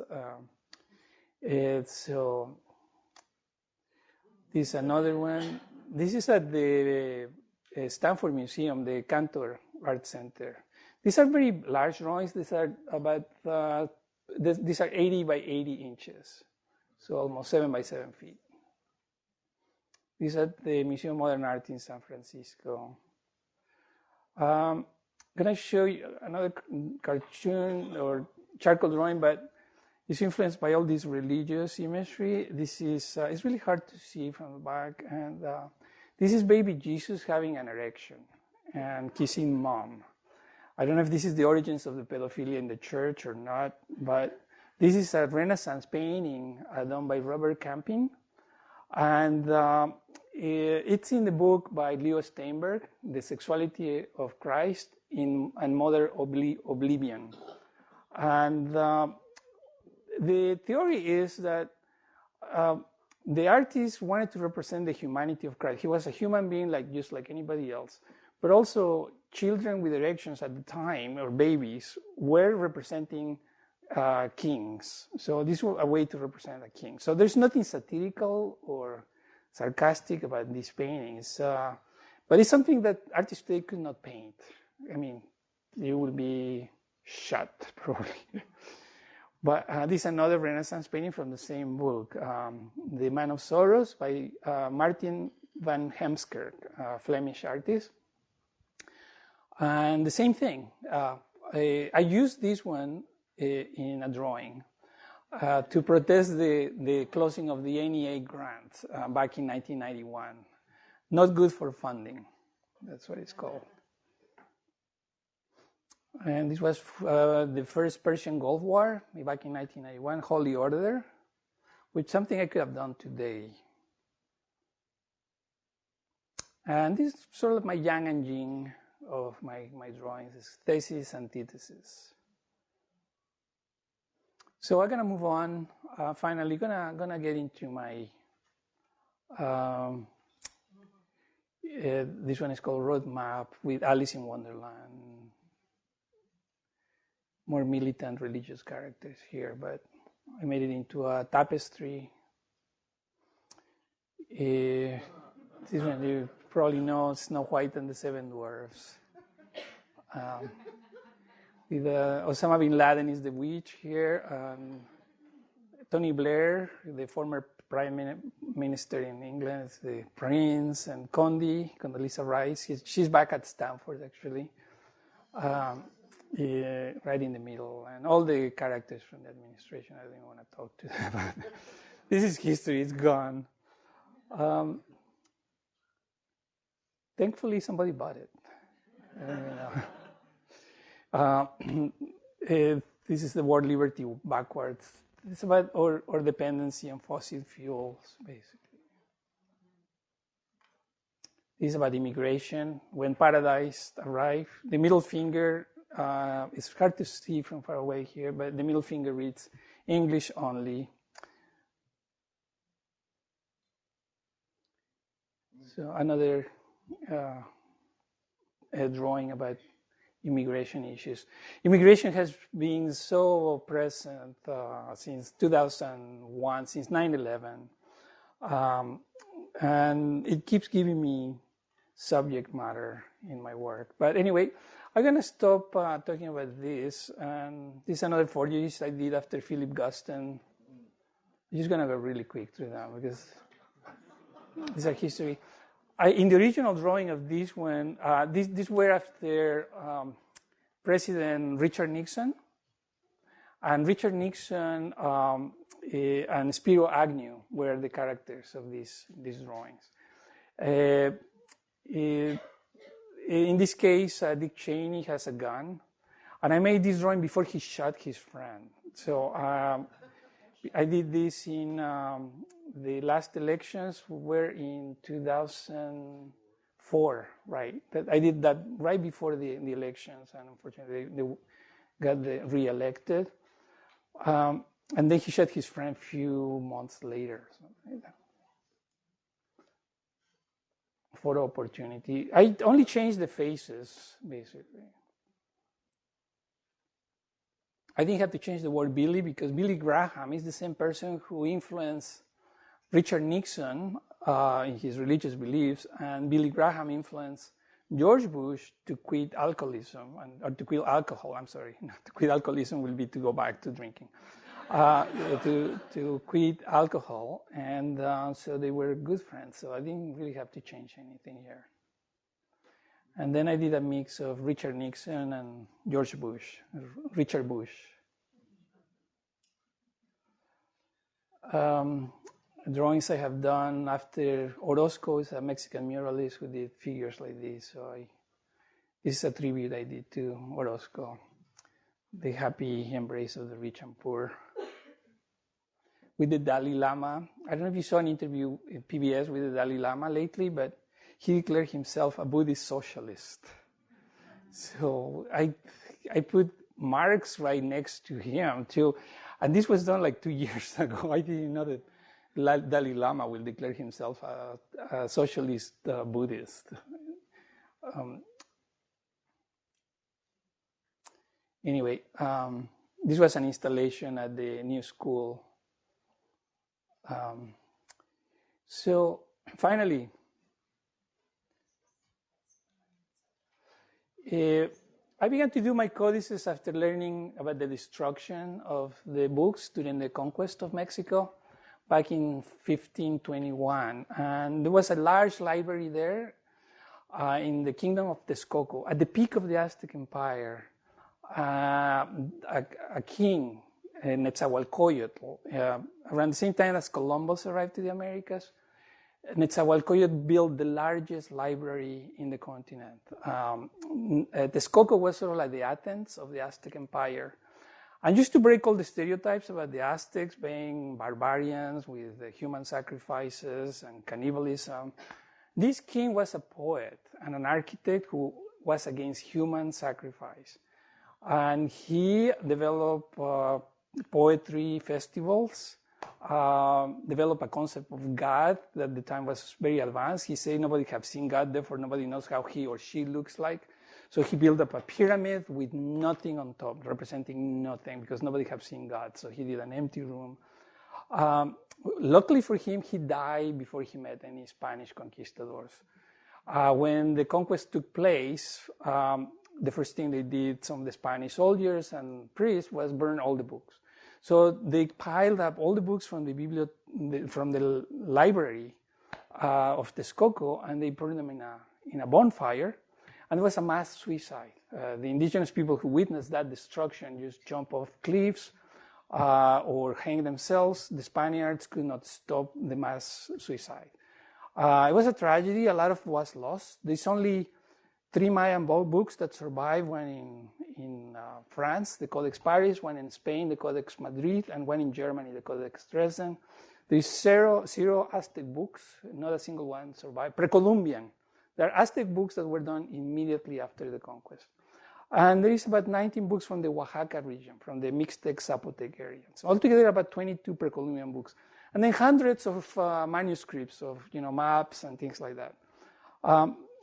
So this is another one. This is at the Stanford Museum, the Cantor Art Center. These are very large drawings. These are about these are 80 by 80 inches, so almost 7 by 7 feet. These are at the Museum of Modern Art in San Francisco. I'm going to show you another cartoon or charcoal drawing, but it's influenced by all this religious imagery. This is, it's really hard to see from the back. And this is baby Jesus having an erection and kissing mom. I don't know if this is the origins of the pedophilia in the church or not, but this is a Renaissance painting done by Robert Camping. And it's in the book by Leo Steinberg, The Sexuality of Christ and Modern Oblivion. And the theory is that the artist wanted to represent the humanity of Christ. He was a human being just like anybody else. But also children with erections at the time, or babies, were representing kings. So this was a way to represent a king. So there's nothing satirical or sarcastic about these paintings. But it's something that artists today could not paint. I mean, you will be shot, probably. But this is another Renaissance painting from the same book, The Man of Sorrows by Martin van Heemskerk, a Flemish artist. And the same thing. I used this one in a drawing to protest the closing of the NEA grant back in 1991. Not good for funding. That's what it's called. And this was the first Persian Gulf War back in 1991, Holy Order, which is something I could have done today. And this is sort of my yang and yin of my drawings, is thesis, antithesis. So I'm gonna move on. Finally, gonna get into my. This one is called Roadmap with Alice in Wonderland. More militant religious characters here, but I made it into a tapestry. This one, you probably know Snow White and the Seven Dwarfs. With Osama bin Laden is the witch here. Tony Blair, the former Prime Minister in England, is the prince, and Condoleezza Rice. She's back at Stanford, actually, right in the middle. And all the characters from the administration, I don't want to talk to them about. This is history, it's gone. Thankfully, somebody bought it. This is the word liberty backwards. It's about our dependency on fossil fuels, basically. This is about immigration. When paradise arrived, the middle finger, it's hard to see from far away here, but the middle finger reads English only. So another drawing about immigration issues. Immigration has been so present since 2001, since 9/11, and it keeps giving me subject matter in my work. But anyway, I'm going to stop talking about this, and this is another forgeries I did after Philip Guston. I'm just going to go really quick through them because these are history. In the original drawing of this one, these were after President Richard Nixon. And Richard Nixon and Spiro Agnew were the characters of these drawings. In this case, Dick Cheney has a gun. And I made this drawing before he shot his friend. So I did this in the last elections were in 2004, right? I did that right before the elections, and unfortunately they got re-elected. And then he shot his friend a few months later. Something like that. Photo opportunity. I only changed the faces, basically. I didn't have to change the word Billy because Billy Graham is the same person who influenced Richard Nixon in his religious beliefs, and Billy Graham influenced George Bush to quit alcoholism, or to quit alcohol, I'm sorry. To quit alcoholism will be to go back to drinking. To quit alcohol, and so they were good friends, so I didn't really have to change anything here. And then I did a mix of Richard Nixon and George Bush, Richard Bush. Drawings I have done after Orozco is a Mexican muralist who did figures like this. So this is a tribute I did to Orozco, the happy embrace of the rich and poor. With the Dalai Lama, I don't know if you saw an interview in PBS with the Dalai Lama lately, but he declared himself a Buddhist socialist. So I put Marx right next to him too, and this was done like 2 years ago. I didn't know that Dalai Lama will declare himself a socialist Buddhist. Anyway, this was an installation at the new school. So finally, I began to do my codices after learning about the destruction of the books during the conquest of Mexico back in 1521. And there was a large library there in the kingdom of Texcoco. At the peak of the Aztec Empire, a king, Netzahualcoyotl, around the same time as Columbus arrived to the Americas, Netzahualcoyotl built the largest library in the continent. Texcoco was sort of like the Athens of the Aztec Empire. And just to break all the stereotypes about the Aztecs being barbarians with human sacrifices and cannibalism, this king was a poet and an architect who was against human sacrifice. And he developed poetry festivals, developed a concept of God that at the time was very advanced. He said nobody has seen God, therefore nobody knows how he or she looks like. So he built up a pyramid with nothing on top, representing nothing, because nobody has seen God. So he did an empty room. Luckily for him, he died before he met any Spanish conquistadors. When the conquest took place, the first thing they did, some of the Spanish soldiers and priests, was burn all the books. So they piled up all the books from the library of Texcoco, and they burned them in a bonfire, and it was a mass suicide. The indigenous people who witnessed that destruction just jump off cliffs or hang themselves. The Spaniards could not stop the mass suicide. It was a tragedy. A lot of was lost. There's only 3 Mayan books that survived, one in France, the Codex Paris, one in Spain, the Codex Madrid, and one in Germany, the Codex Dresden. There's zero Aztec books, not a single one survived. Pre-Columbian. There are Aztec books that were done immediately after the conquest. And there is about 19 books from the Oaxaca region, from the Mixtec Zapotec area. So altogether, about 22 pre-Columbian books. And then hundreds of manuscripts of, maps and things like that.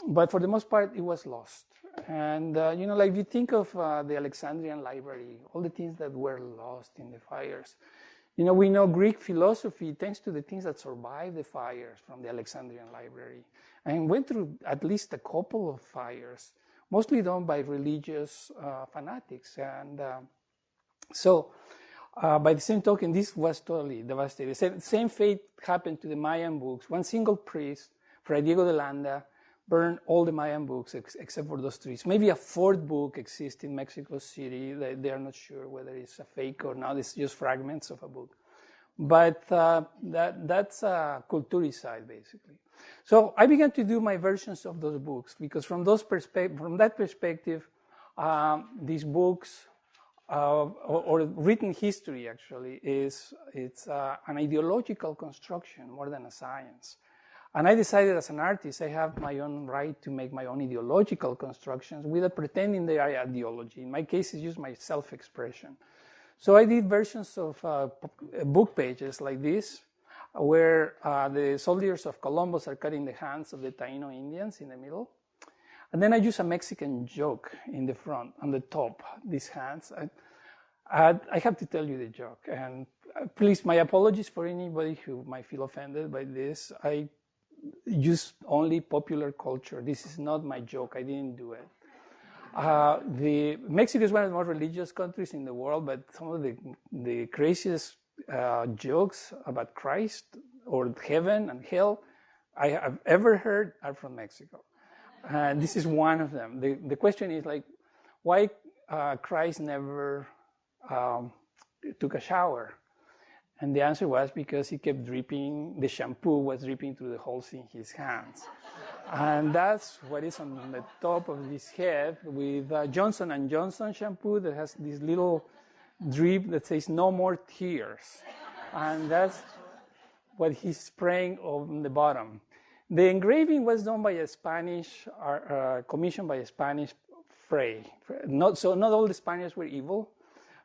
But for the most part, it was lost. And, if you think of the Alexandrian library, all the things that were lost in the fires. We know Greek philosophy, thanks to the things that survived the fires from the Alexandrian library, and went through at least a couple of fires, mostly done by religious fanatics. And so, by the same token, this was totally devastated. Same fate happened to the Mayan books. One single priest, Fray Diego de Landa, burned all the Mayan books except for those 3. Maybe a 4th book exists in Mexico City. They are not sure whether it's a fake or not. It's just fragments of a book. But that's a culturicide, basically. So I began to do my versions of those books because from that perspective, these books, or written history actually, it's an ideological construction more than a science. And I decided as an artist, I have my own right to make my own ideological constructions without pretending they are ideology. In my case, it's just my self-expression. So I did versions of book pages like this, where the soldiers of Columbus are cutting the hands of the Taino Indians in the middle. And then I use a Mexican joke in the front, on the top, these hands. I have to tell you the joke. And please, my apologies for anybody who might feel offended by this. I use only popular culture. This is not my joke. I didn't do it. Mexico is one of the most religious countries in the world, but some of the craziest jokes about Christ or heaven and hell I have ever heard are from Mexico. This is one of them. The question is why Christ never took a shower? And the answer was because he kept dripping, the shampoo was dripping through the holes in his hands. And that's what is on the top of his head with Johnson & Johnson shampoo that has this little drip that says no more tears. And that's what he's spraying on the bottom. The engraving was done by a Spanish, commissioned by a Spanish fray. Not all the Spaniards were evil.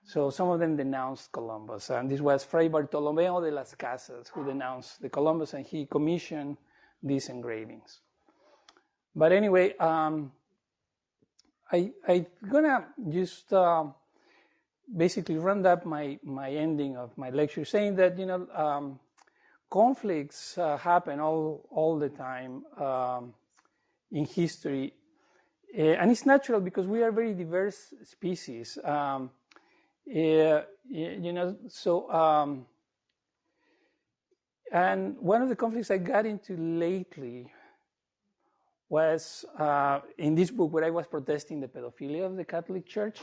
So some of them denounced Columbus. And this was Fray Bartolomeo de las Casas who denounced the Columbus, and he commissioned these engravings. But anyway, I'm gonna just basically round up my ending of my lecture saying that, conflicts happen all the time in history. And it's natural because we are very diverse species. And one of the conflicts I got into lately was in this book where I was protesting the pedophilia of the Catholic Church.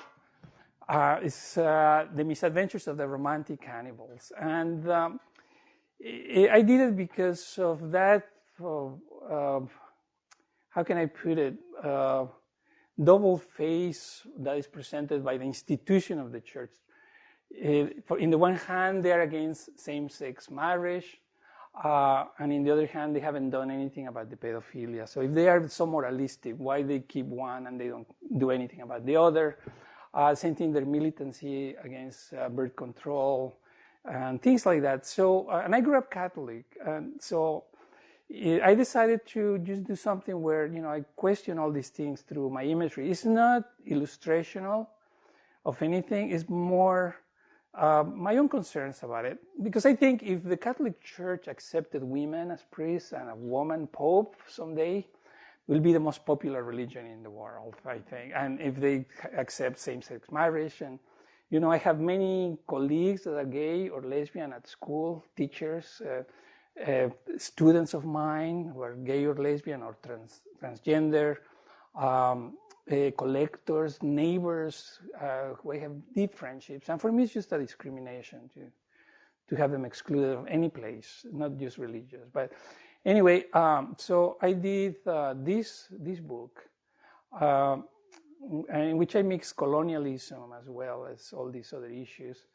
It's The Misadventures of the Romantic Cannibals. And I did it because of that, how can I put it, double face that is presented by the institution of the church. In the one hand, they are against same-sex marriage, and in the other hand, they haven't done anything about the pedophilia. So if they are so moralistic, why they keep one and they don't do anything about the other? Same thing, their militancy against birth control and things like that. So, and I grew up Catholic, and so I decided to just do something where, I question all these things through my imagery. It's not illustrational of anything. It's more my own concerns about it. Because I think if the Catholic Church accepted women as priests and a woman pope someday, will be the most popular religion in the world, I think. And if they accept same-sex marriage, and I have many colleagues that are gay or lesbian at school, teachers, students of mine who are gay or lesbian or transgender, collectors, neighbors who I have deep friendships. And for me, it's just a discrimination to have them excluded of any place, not just religious. But anyway, so I did this book, in which I mix colonialism as well as all these other issues.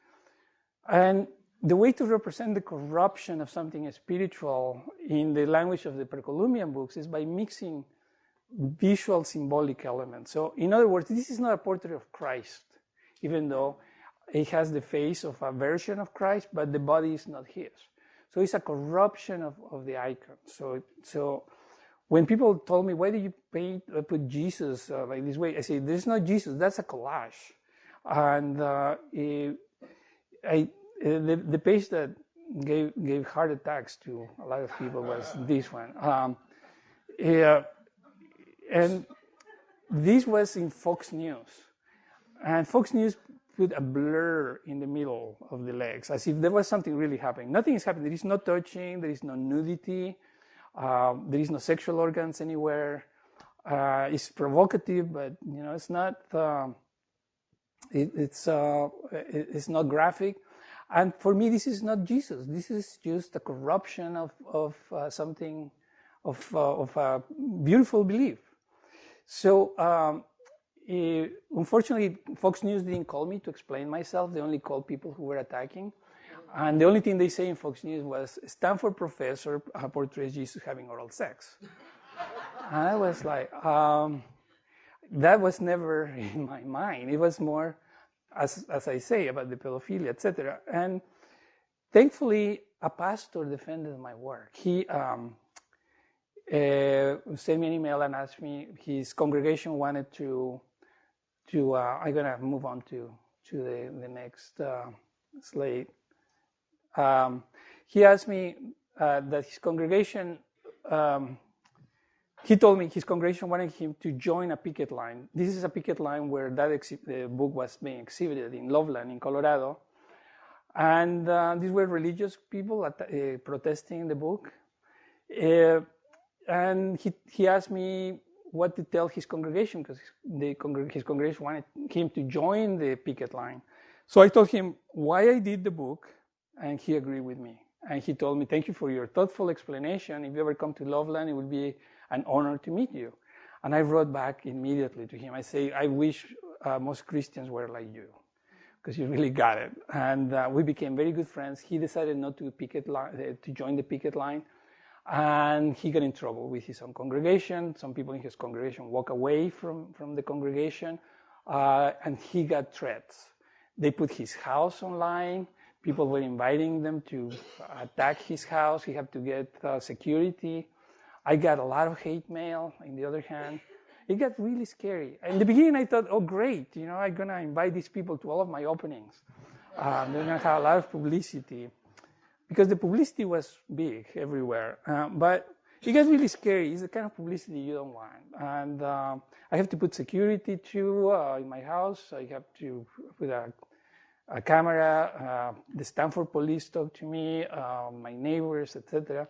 And the way to represent the corruption of something spiritual in the language of the pre-Columbian books is by mixing visual symbolic elements. So in other words, this is not a portrait of Christ, even though it has the face of a version of Christ, but the body is not his. So it's a corruption of the icon. So when people told me, why do you put Jesus like this way? I say, this is not Jesus, that's a collage. And the page that gave heart attacks to a lot of people was this one. And this was in Fox News. And Fox News put a blur in the middle of the legs, as if there was something really happening. Nothing is happening. There is no touching. There is no nudity. There is no sexual organs anywhere. It's provocative, but it's not. It's not graphic. And for me, this is not Jesus. This is just a corruption of something, of a beautiful belief. So, unfortunately, Fox News didn't call me to explain myself. They only called people who were attacking. And the only thing they say in Fox News was, Stanford professor portrays Jesus having oral sex. And I was like, that was never in my mind. It was more, as I say, about the pedophilia, etc. And thankfully, a pastor defended my work. He sent me an email and asked me, his congregation wanted to I'm going to move on to the next slide. He asked me that his congregation, he told me his congregation wanted him to join a picket line. This is a picket line where the book was being exhibited in Loveland in Colorado. And these were religious people protesting the book. And he asked me what to tell his congregation, because his congregation wanted him to join the picket line. So I told him why I did the book, and he agreed with me. And he told me, thank you for your thoughtful explanation. If you ever come to Loveland, it would be an honor to meet you. And I wrote back immediately to him. I say, I wish most Christians were like you, because you really got it. And we became very good friends. He decided not to to join the picket line. And he got in trouble with his own congregation. Some people in his congregation walked away from the congregation, and he got threats. They put his house online. People were inviting them to attack his house. He had to get security. I got a lot of hate mail, on the other hand. It got really scary. In the beginning, I thought, oh, great, I'm going to invite these people to all of my openings. They're going to have a lot of publicity. Because the publicity was big everywhere. But it got really scary. It's the kind of publicity you don't want. And I have to put security too in my house. I have to put a camera. The Stanford police talk to me, my neighbors, etc.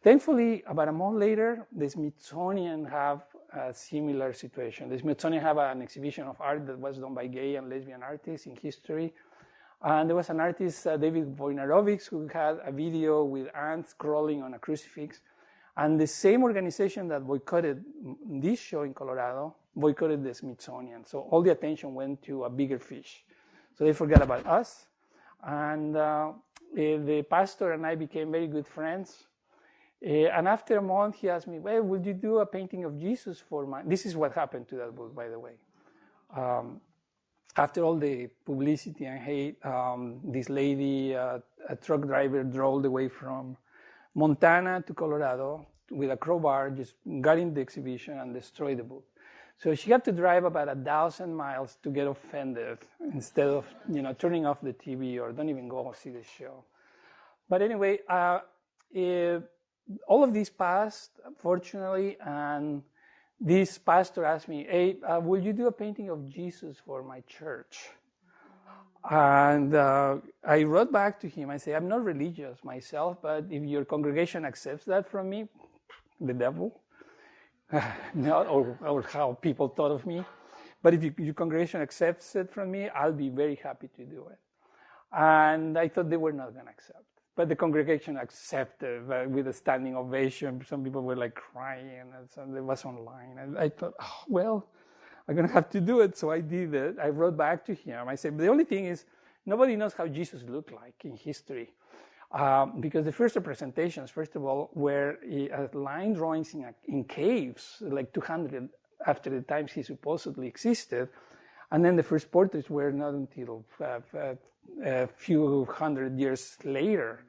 Thankfully, about a month later, the Smithsonian have a similar situation. The Smithsonian have an exhibition of art that was done by gay and lesbian artists in history. And there was an artist, David Wojnarowicz, who had a video with ants crawling on a crucifix. And the same organization that boycotted this show in Colorado boycotted the Smithsonian. So all the attention went to a bigger fish. So they forgot about us. And the pastor and I became very good friends. And after a month, he asked me, well, would you do a painting of Jesus for my... This is what happened to that book, by the way. After all the publicity and hate, this lady, a truck driver, drove away from Montana to Colorado with a crowbar, just got in the exhibition and destroyed the book. So she had to drive about 1,000 miles to get offended instead of, turning off the TV or don't even go see the show. But anyway, all of this passed, fortunately, and this pastor asked me, hey, will you do a painting of Jesus for my church? And I wrote back to him. I said, I'm not religious myself, but if your congregation accepts that from me, the devil, or how people thought of me. But if your congregation accepts it from me, I'll be very happy to do it. And I thought they were not going to accept. But the congregation accepted with a standing ovation. Some people were like crying, and so it was online. And I thought, oh, well, I'm going to have to do it. So I did it. I wrote back to him. I said, the only thing is, nobody knows how Jesus looked like in history. Because the first representations, first of all, were line drawings in caves, like 200 after the times he supposedly existed. And then the first portraits were not until a few hundred years later.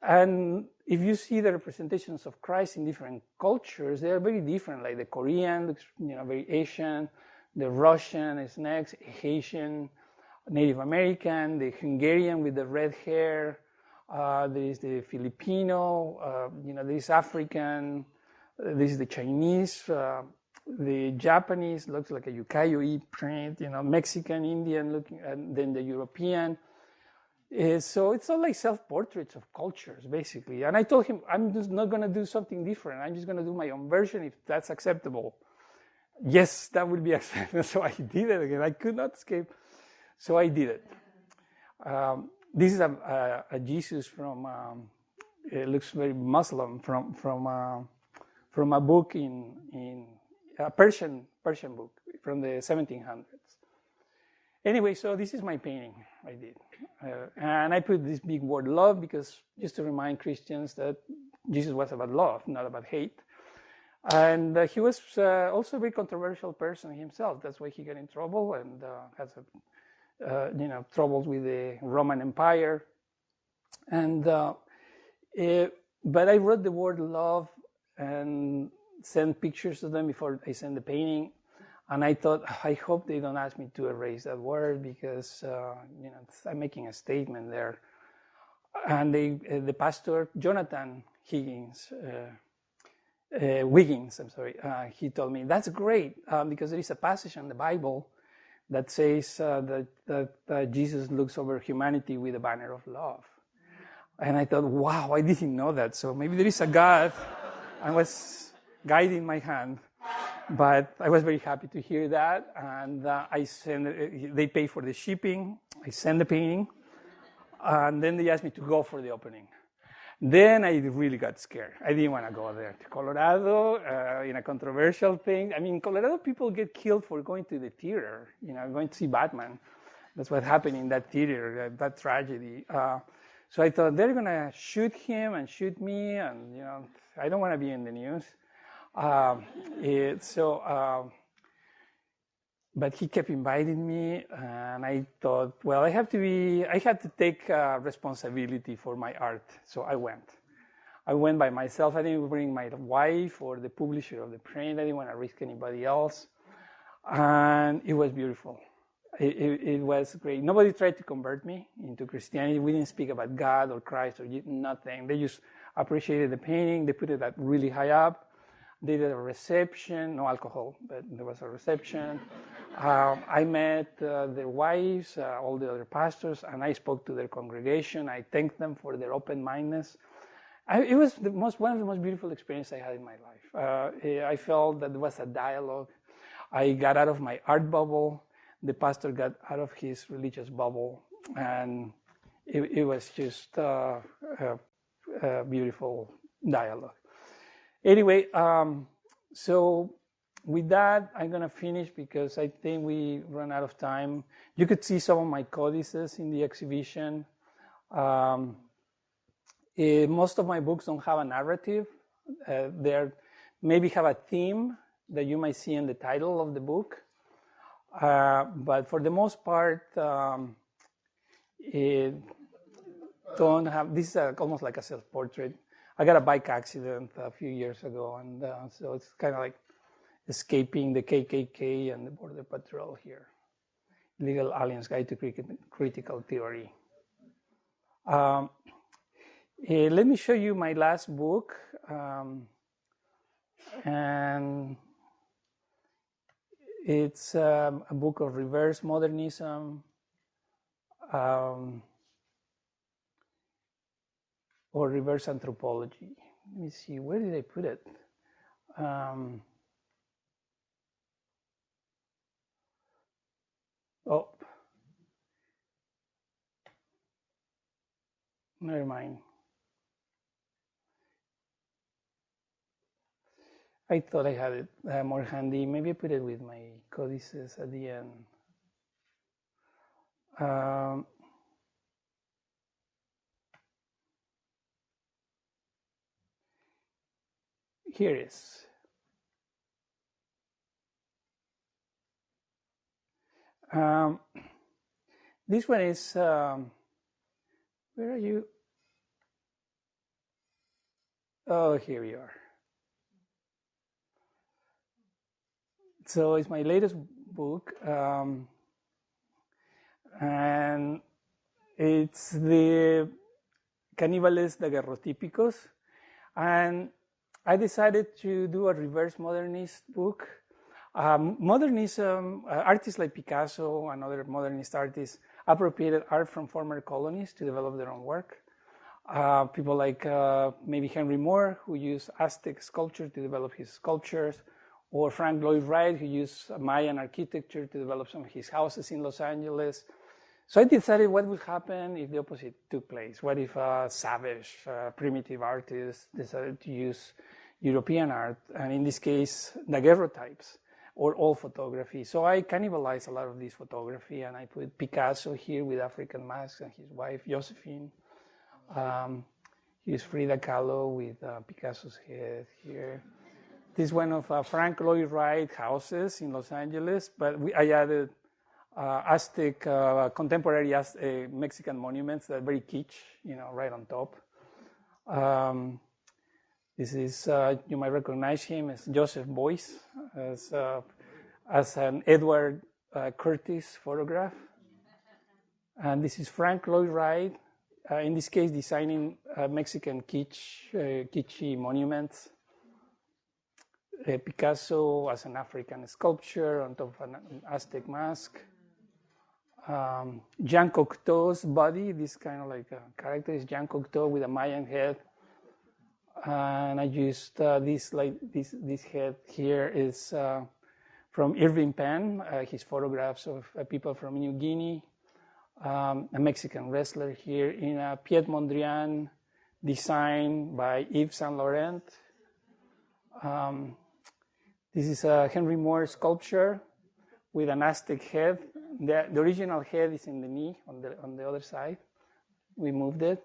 And if you see the representations of Christ in different cultures, they are very different. Like the Korean looks, very Asian. The Russian is next, Haitian, Native American. The Hungarian with the red hair. There is the Filipino. There is African. There is the Chinese. The Japanese looks like a ukiyo-e print. Mexican, Indian looking, and then the European. So it's all like self-portraits of cultures, basically. And I told him, I'm just not going to do something different. I'm just going to do my own version if that's acceptable. Yes, that will be acceptable. So I did it again. I could not escape. So I did it. This is a Jesus from, it looks very Muslim, from a book in a Persian book from the 1700s. Anyway, so this is my painting I did. And I put this big word love because just to remind Christians that Jesus was about love, not about hate. And he was also a very controversial person himself. That's why he got in trouble and has troubles with the Roman Empire. And but I wrote the word love and sent pictures to them before I sent the painting. And I thought, I hope they don't ask me to erase that word because, I'm making a statement there. And the pastor, Jonathan Wiggins, he told me, that's great because there is a passage in the Bible that says that Jesus looks over humanity with a banner of love. And I thought, wow, I didn't know that. So maybe there is a God. I was guiding my hand. But I was very happy to hear that, and they pay for the shipping. I sent the painting, and then they asked me to go for the opening. Then I really got scared. I didn't want to go there to Colorado in a controversial thing. I mean, Colorado people get killed for going to the theater, going to see Batman. That's what happened in that theater, that tragedy. So I thought they're going to shoot him and shoot me, and I don't want to be in the news. But he kept inviting me, and I thought, well, I had to take responsibility for my art. So I went. I went by myself. I didn't bring my wife or the publisher of the print. I didn't want to risk anybody else. And it was beautiful. It was great. Nobody tried to convert me into Christianity. We didn't speak about God or Christ or nothing. They just appreciated the painting. They put it up really high up. They did a reception, no alcohol, but there was a reception. I met their wives, all the other pastors, and I spoke to their congregation. I thanked them for their open-mindedness. It was one of the most beautiful experiences I had in my life. I felt that there was a dialogue. I got out of my art bubble. The pastor got out of his religious bubble, and it was just a beautiful dialogue. Anyway, so with that, I'm going to finish because I think we run out of time. You could see some of my codices in the exhibition. Most of my books don't have a narrative. They maybe have a theme that you might see in the title of the book. But for the most part, it don't have, this is almost like a self-portrait. I got a bike accident a few years ago, and so it's kind of like escaping the KKK and the Border Patrol here. Legal Aliens Guide to Critical Theory. Let me show you my last book. And It's a book of reverse modernism, or reverse anthropology. Let me see, where did I put it? Oh, never mind. I thought I had it more handy. Maybe I put it with my codices at the end. Here it is. This one is, where are you? Oh, here you are. So it's my latest book, and it's the Caníbales daguerrotípicos, and I decided to do a reverse modernist book. Modernism, artists like Picasso and other modernist artists appropriated art from former colonies to develop their own work. People like maybe Henry Moore, who used Aztec sculpture to develop his sculptures, or Frank Lloyd Wright, who used Mayan architecture to develop some of his houses in Los Angeles. So I decided what would happen if the opposite took place. What if a savage, primitive artist decided to use European art, and in this case, daguerreotypes, or old photography. So I cannibalized a lot of this photography, and I put Picasso here with African masks and his wife, Josephine. Here's Frida Kahlo with Picasso's head here. This is one of Frank Lloyd Wright houses in Los Angeles, but I added Aztec, contemporary Mexican monuments that are very kitsch, right on top. This is, you might recognize him as Joseph Beuys, as an Edward Curtis photograph. And this is Frank Lloyd Wright, in this case designing Mexican kitschy monuments. Picasso as an African sculpture on top of an Aztec mask. Jean Cocteau's body, this kind of like a character is Jean Cocteau with a Mayan head. And I used this head here is from Irving Penn, his photographs of people from New Guinea, a Mexican wrestler here in a Piet Mondrian design by Yves Saint Laurent. This is a Henry Moore sculpture with an Aztec head. The original head is in the knee on the other side. We moved it.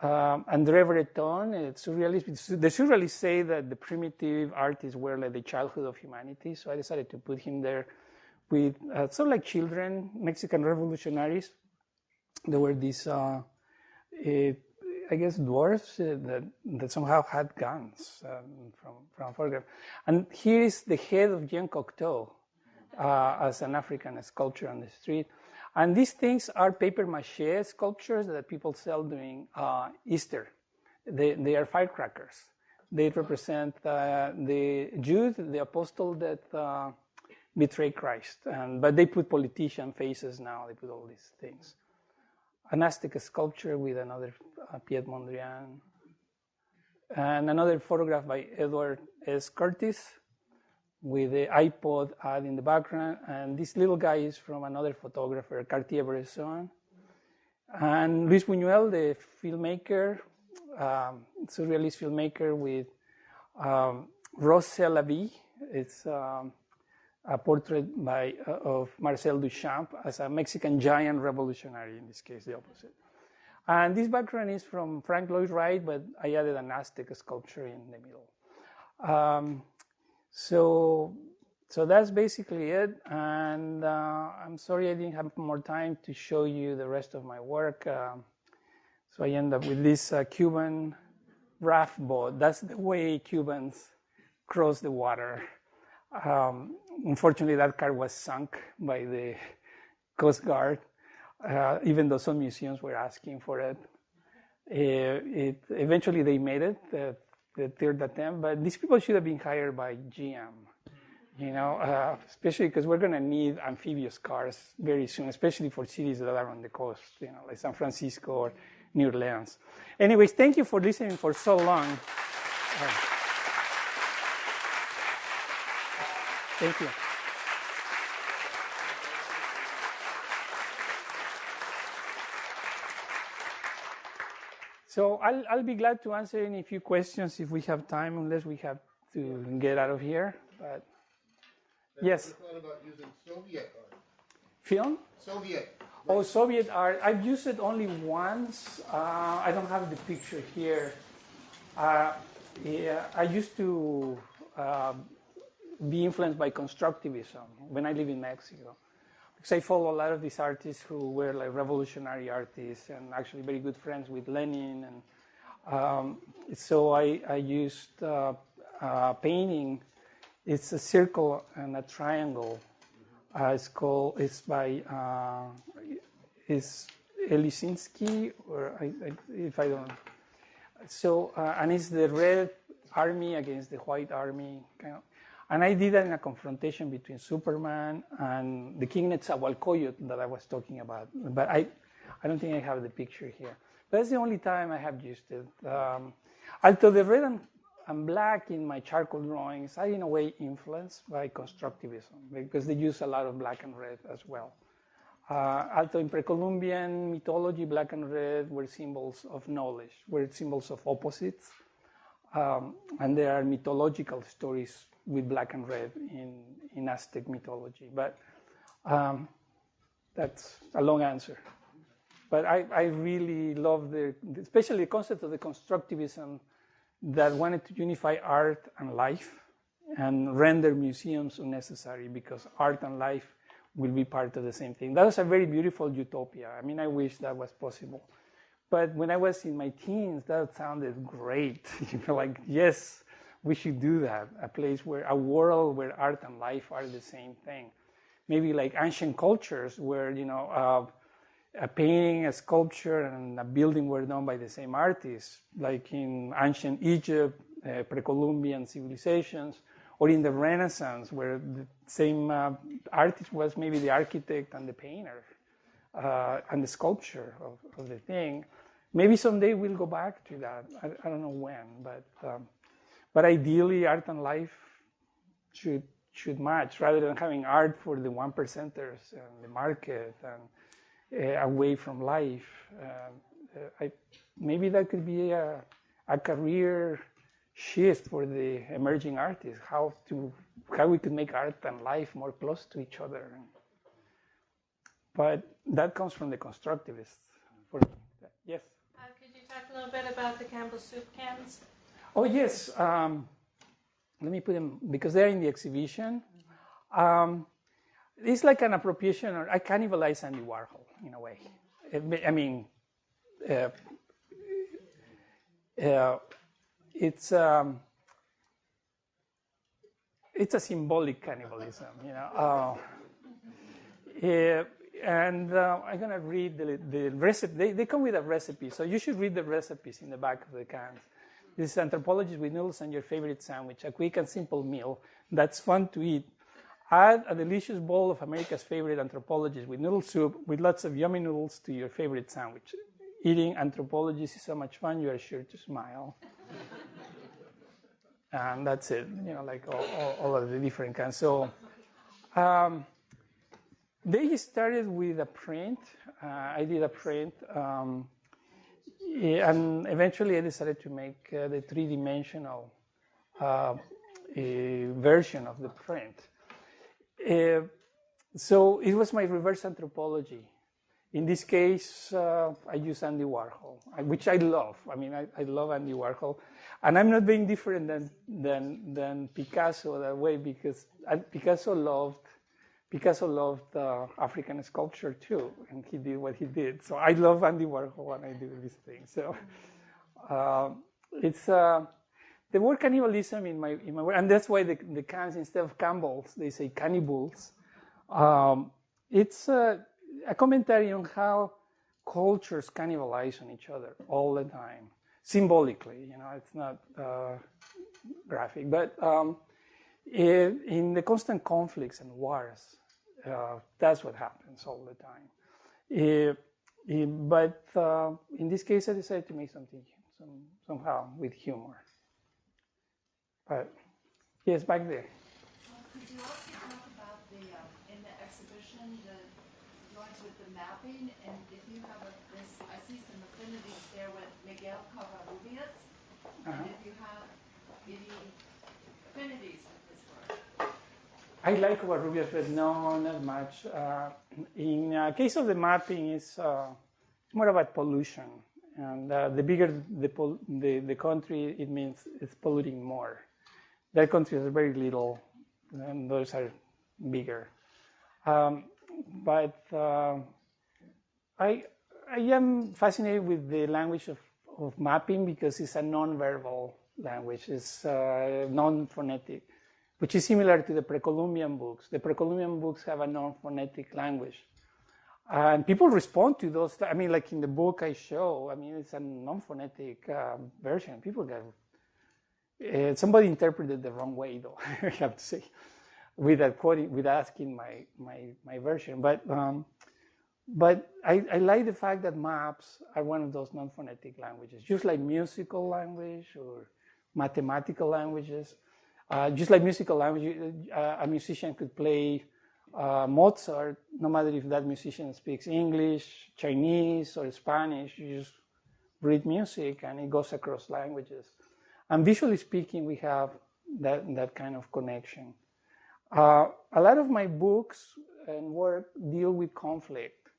André Breton, the surrealists say that the primitive artists were like the childhood of humanity, so I decided to put him there with sort of like children, Mexican revolutionaries. There were these, I guess, dwarfs that somehow had guns from a photograph. And here is the head of Jean Cocteau as an African sculpture on the street. And these things are papier-mâché sculptures that people sell during Easter. They are firecrackers. They represent the Jude, the apostle that betrayed Christ. But they put politician faces now. They put all these things. An Aztec sculpture with another Piet Mondrian. And another photograph by Edward S. Curtis with the iPod ad in the background. And this little guy is from another photographer, Cartier-Bresson. And Luis Buñuel, the filmmaker, surrealist filmmaker with Rose C'est la Vie. It's a portrait of Marcel Duchamp as a Mexican giant revolutionary, in this case, the opposite. And this background is from Frank Lloyd Wright, but I added an Aztec sculpture in the middle. So that's basically it. And I'm sorry I didn't have more time to show you the rest of my work. So I end up with this Cuban raft boat. That's the way Cubans cross the water. Unfortunately, that car was sunk by the Coast Guard, even though some museums were asking for it. Eventually, they made it, the third attempt, but these people should have been hired by GM. especially because we're going to need amphibious cars very soon, especially for cities that are on the coast, like San Francisco or New Orleans. Anyways, thank you for listening for so long. Thank you. So I'll be glad to answer any few questions if we have time, unless we have to get out of here. But yes. What about using Soviet art? Film? Soviet. Oh, Soviet art. I've used it only once. I don't have the picture here. Yeah, I used to be influenced by constructivism when I live in Mexico. Because I follow a lot of these artists who were like revolutionary artists and actually very good friends with Lenin. And so I used painting. It's a circle and a triangle. It's by Elisinski, or if I don't. So and it's the Red Army against the White Army, kind of. And I did that in a confrontation between Superman and the King Netzahualcoyotl that I was talking about. But I don't think I have the picture here. But that's the only time I have used it. Although the red and black in my charcoal drawings are in a way influenced by constructivism because they use a lot of black and red as well. Although in pre-Columbian mythology, black and red were symbols of knowledge, were symbols of opposites. And there are mythological stories with black and red in Aztec mythology. But that's a long answer. But I really love especially the concept of the constructivism that wanted to unify art and life and render museums unnecessary because art and life will be part of the same thing. That was a very beautiful utopia. I mean, I wish that was possible. But when I was in my teens, that sounded great. Like, yes, we should do that. A world where art and life are the same thing. Maybe like ancient cultures where, a painting, a sculpture, and a building were done by the same artists, like in ancient Egypt, pre-Columbian civilizations, or in the Renaissance, where the same artist was maybe the architect and the painter, and the sculpture of the thing. Maybe someday we'll go back to that. I don't know when, but ideally, art and life should match, rather than having art for the 1%ers and the market and away from life. Maybe that could be a career shift for the emerging artists, how we could make art and life more close to each other. But that comes from the constructivists. Yes? Could you talk a little bit about the Campbell's soup cans? Oh, yes. Let me put them, because they're in the exhibition. It's like an appropriation, or I cannibalize Andy Warhol in a way. I mean, it's a symbolic cannibalism, And I'm going to read the recipe. They come with a recipe, so you should read the recipes in the back of the cans. This is Anthropologies with Noodles and Your Favorite Sandwich, a quick and simple meal that's fun to eat. Add a delicious bowl of America's favorite Anthropologies with noodle soup with lots of yummy noodles to your favorite sandwich. Eating Anthropologies is so much fun, you are sure to smile. And that's it, like all of the different kinds. So they started with a print. I did a print. And eventually I decided to make the three-dimensional version of the print. So it was my reverse anthropology. In this case, I use Andy Warhol, which I love. I mean, I love Andy Warhol. And I'm not being different than Picasso that way, because Picasso loved African sculpture too, and he did what he did. So I love Andy Warhol when I do this thing. So it's the word cannibalism in my work, and that's why the cans, instead of Campbell's, they say cannibals. It's a commentary on how cultures cannibalize on each other all the time, symbolically. It's not graphic, but In the constant conflicts and wars, that's what happens all the time. But in this case, I decided to make something somehow with humor. But yes, back there. Could you also talk about in the exhibition, the drawings with the mapping, and if you have I see some affinities there with Miguel Covarrubias, and if you have any affinities with this work. I like Covarrubias, but no, not much. In case of the mapping, it's more about pollution, and the bigger the country, it means it's polluting more. That country has very little, and those are bigger. But I am fascinated with the language of mapping because it's a non-verbal language. It's non-phonetic, which is similar to the pre-Columbian books. The pre-Columbian books have a non-phonetic language. And people respond to those. I mean, like in the book I show, I mean, it's a non-phonetic version. People get... somebody interpreted the wrong way, though, I have to say, with asking my version. But I like the fact that maps are one of those non-phonetic languages, just like musical language or mathematical languages. Just like musical language, a musician could play Mozart, no matter if that musician speaks English, Chinese, or Spanish. You just read music, and it goes across languages. And visually speaking, we have that kind of connection. A lot of my books and work deal with conflict.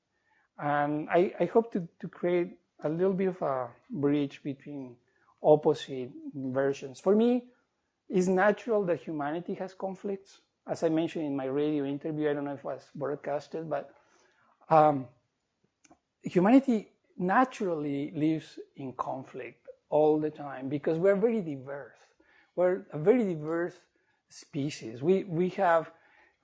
And I hope to create a little bit of a bridge between opposite versions. For me, it's natural that humanity has conflicts. As I mentioned in my radio interview, I don't know if it was broadcasted, but humanity naturally lives in conflict all the time because we're very diverse. We're a very diverse species. We have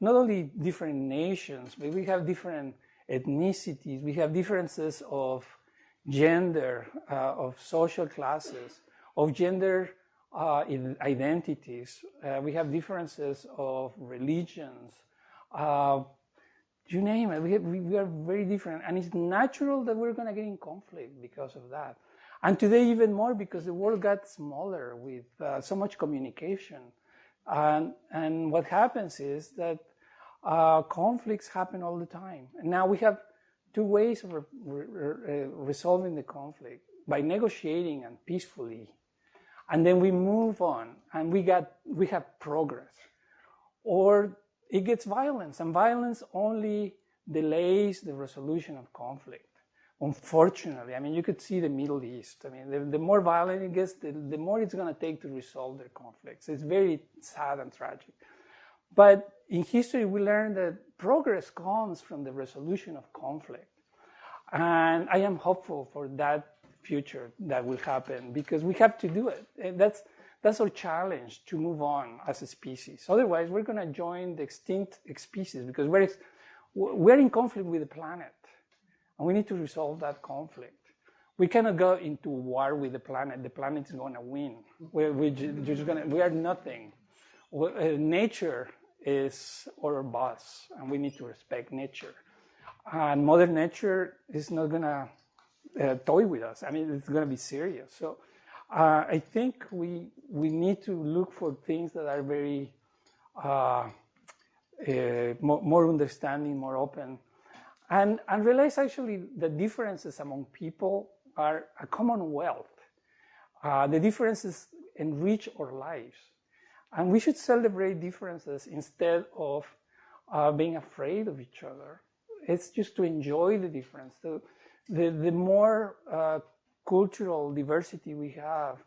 not only different nations, but we have different ethnicities. We have differences of gender, of social classes, of gender identities. We have differences of religions. You name it. We are very different. And it's natural that we're going to get in conflict because of that. And today even more because the world got smaller with so much communication. And what happens is that conflicts happen all the time. And now we have two ways of resolving the conflict: by negotiating and peacefully. And then we move on and we have progress. Or it gets violence, and violence only delays the resolution of conflict. Unfortunately, I mean, you could see the Middle East. I mean, the more violent it gets, the more it's going to take to resolve their conflicts. It's very sad and tragic. But in history, we learned that progress comes from the resolution of conflict. And I am hopeful for that future that will happen because we have to do it. And that's our challenge, to move on as a species. Otherwise, we're going to join the extinct species because we're in conflict with the planet. And we need to resolve that conflict. We cannot go into war with the planet. The planet is going to win. We are nothing. Nature is our boss, and we need to respect nature. And Mother Nature is not going to toy with us. I mean, it's going to be serious. So I think we need to look for things that are very more understanding, more open. And realize actually the differences among people are a commonwealth. The differences enrich our lives. And we should celebrate differences instead of being afraid of each other. It's just to enjoy the difference. The more cultural diversity we have,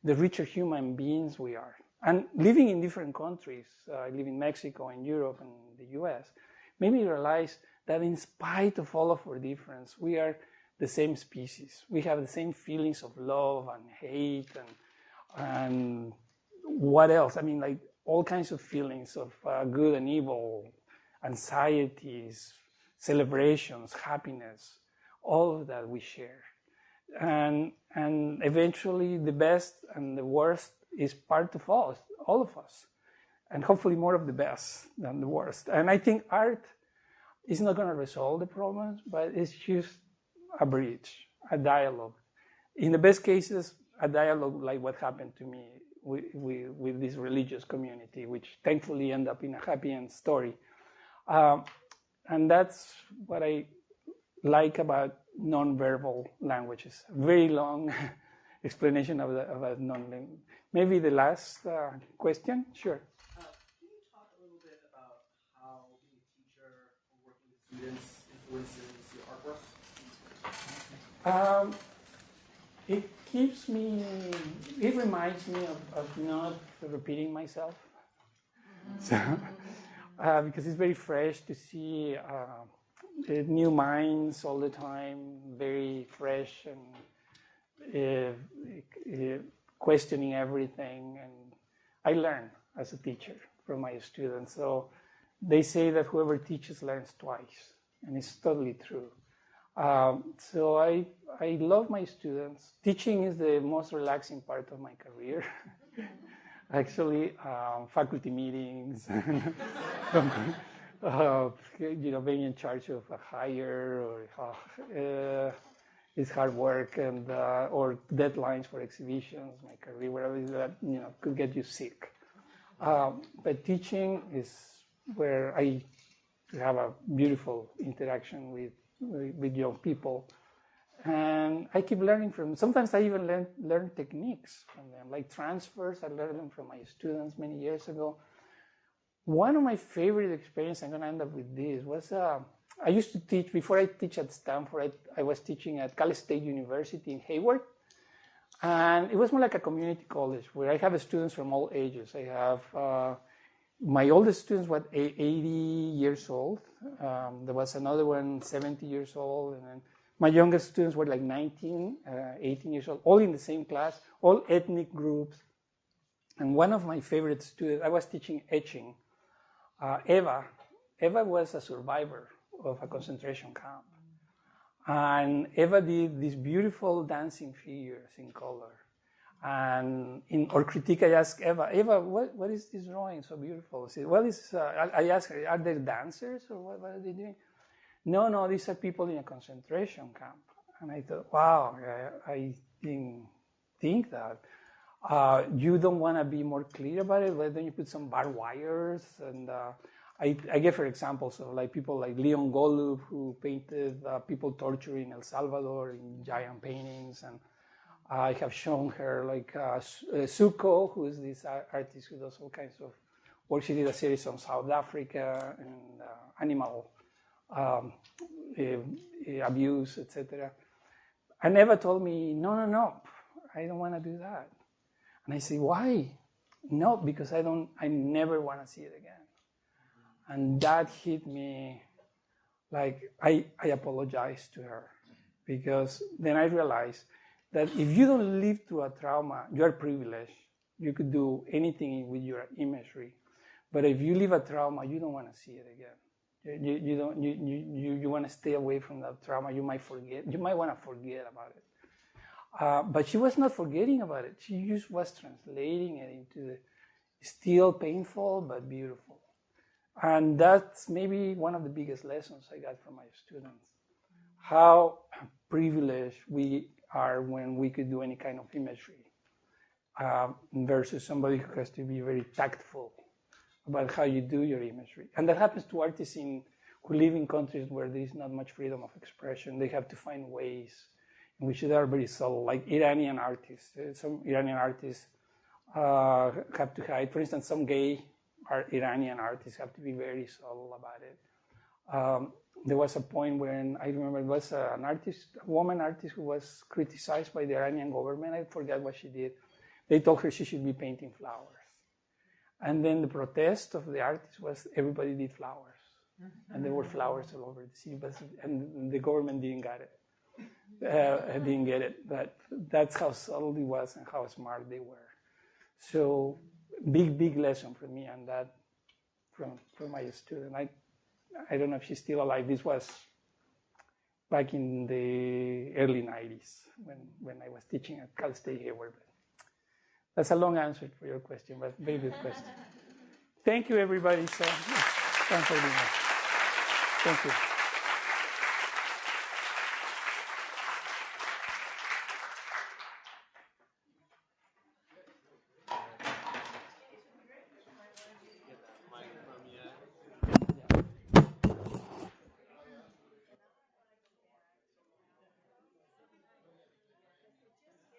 the richer human beings we are. And living in different countries, I live in Mexico, in Europe, and the US, made me realize that in spite of all of our difference, we are the same species. We have the same feelings of love and hate and what else? I mean, like all kinds of feelings of good and evil, anxieties, celebrations, happiness, all of that we share. And eventually the best and the worst is part of us, all of us. and hopefully more of the best than the worst. And I think art is not going to resolve the problems, but it's just a bridge, a dialogue. In the best cases, a dialogue like what happened to me with this religious community, which thankfully ended up in a happy end story. And that's what I like about nonverbal languages. Very long explanation of non-language. Maybe the last question? Sure. Can you talk a little bit about how being a teacher or working with students influences your artwork? It reminds me of not repeating myself. So, because it's very fresh to see new minds all the time, very fresh and questioning everything. And I learn as a teacher from my students. So they say that whoever teaches learns twice, and it's totally true. So I love my students. Teaching is the most relaxing part of my career. Actually, faculty meetings, being in charge of a hire, or it's hard work, and or deadlines for exhibitions. My career, whatever that could get you sick. But teaching is where I have a beautiful interaction with young people. And I keep learning from them. Sometimes I even learn techniques from them, like transfers. I learned them from my students many years ago. One of my favorite experiences, I'm going to end up with this, was I used to teach, before I teach at Stanford, I was teaching at Cal State University in Hayward. And it was more like a community college where I have students from all ages. I have my oldest students were 80 years old. There was another one 70 years old. And then my youngest students were like 19, 18 years old, all in the same class, all ethnic groups. And one of my favorite students, I was teaching etching. Eva was a survivor of a concentration camp. And Eva did these beautiful dancing figures in color. And in our critique, I asked Eva, what is this drawing so beautiful? She said, well, I asked her, are they dancers or what are they doing? No, these are people in a concentration camp. And I thought, wow, I didn't think that. You don't want to be more clear about it? Why don't you put some barbed wires? And I gave her examples of like people like Leon Golub, who painted people tortured in El Salvador in giant paintings. And I have shown her like Suko, who is this artist who does all kinds of work. She did a series on South Africa and animal abuse, etc. And Eva told me, no, I don't want to do that. And I said, why? No, because I never want to see it again. And that hit me like I apologized to her, because then I realized that if you don't live through a trauma, you are privileged. You could do anything with your imagery. But if you live a trauma, you don't want to see it again. You want to stay away from that trauma. You might want to forget about it. But she was not forgetting about it. She just was translating it into still painful but beautiful. And that's maybe one of the biggest lessons I got from my students. How privileged we are when we could do any kind of imagery versus somebody who has to be very tactful about how you do your imagery. And that happens to artists who live in countries where there is not much freedom of expression. They have to find ways in which they are very subtle, like Iranian artists. Some Iranian artists have to hide. For instance, some gay Iranian artists have to be very subtle about it. There was a point when I remember it was a woman artist who was criticized by the Iranian government. I forget what she did. They told her she should be painting flowers. And then the protest of the artists was everybody did flowers. And there were flowers all over the city, and the government didn't get it. But that's how subtle it was and how smart they were. So big lesson for me on that from my student. I don't know if she's still alive. This was back in the early 90s when I was teaching at Cal State Hayward. That's a long answer for your question, but very good question. Thank you, everybody. So, time for dinner. Thank you.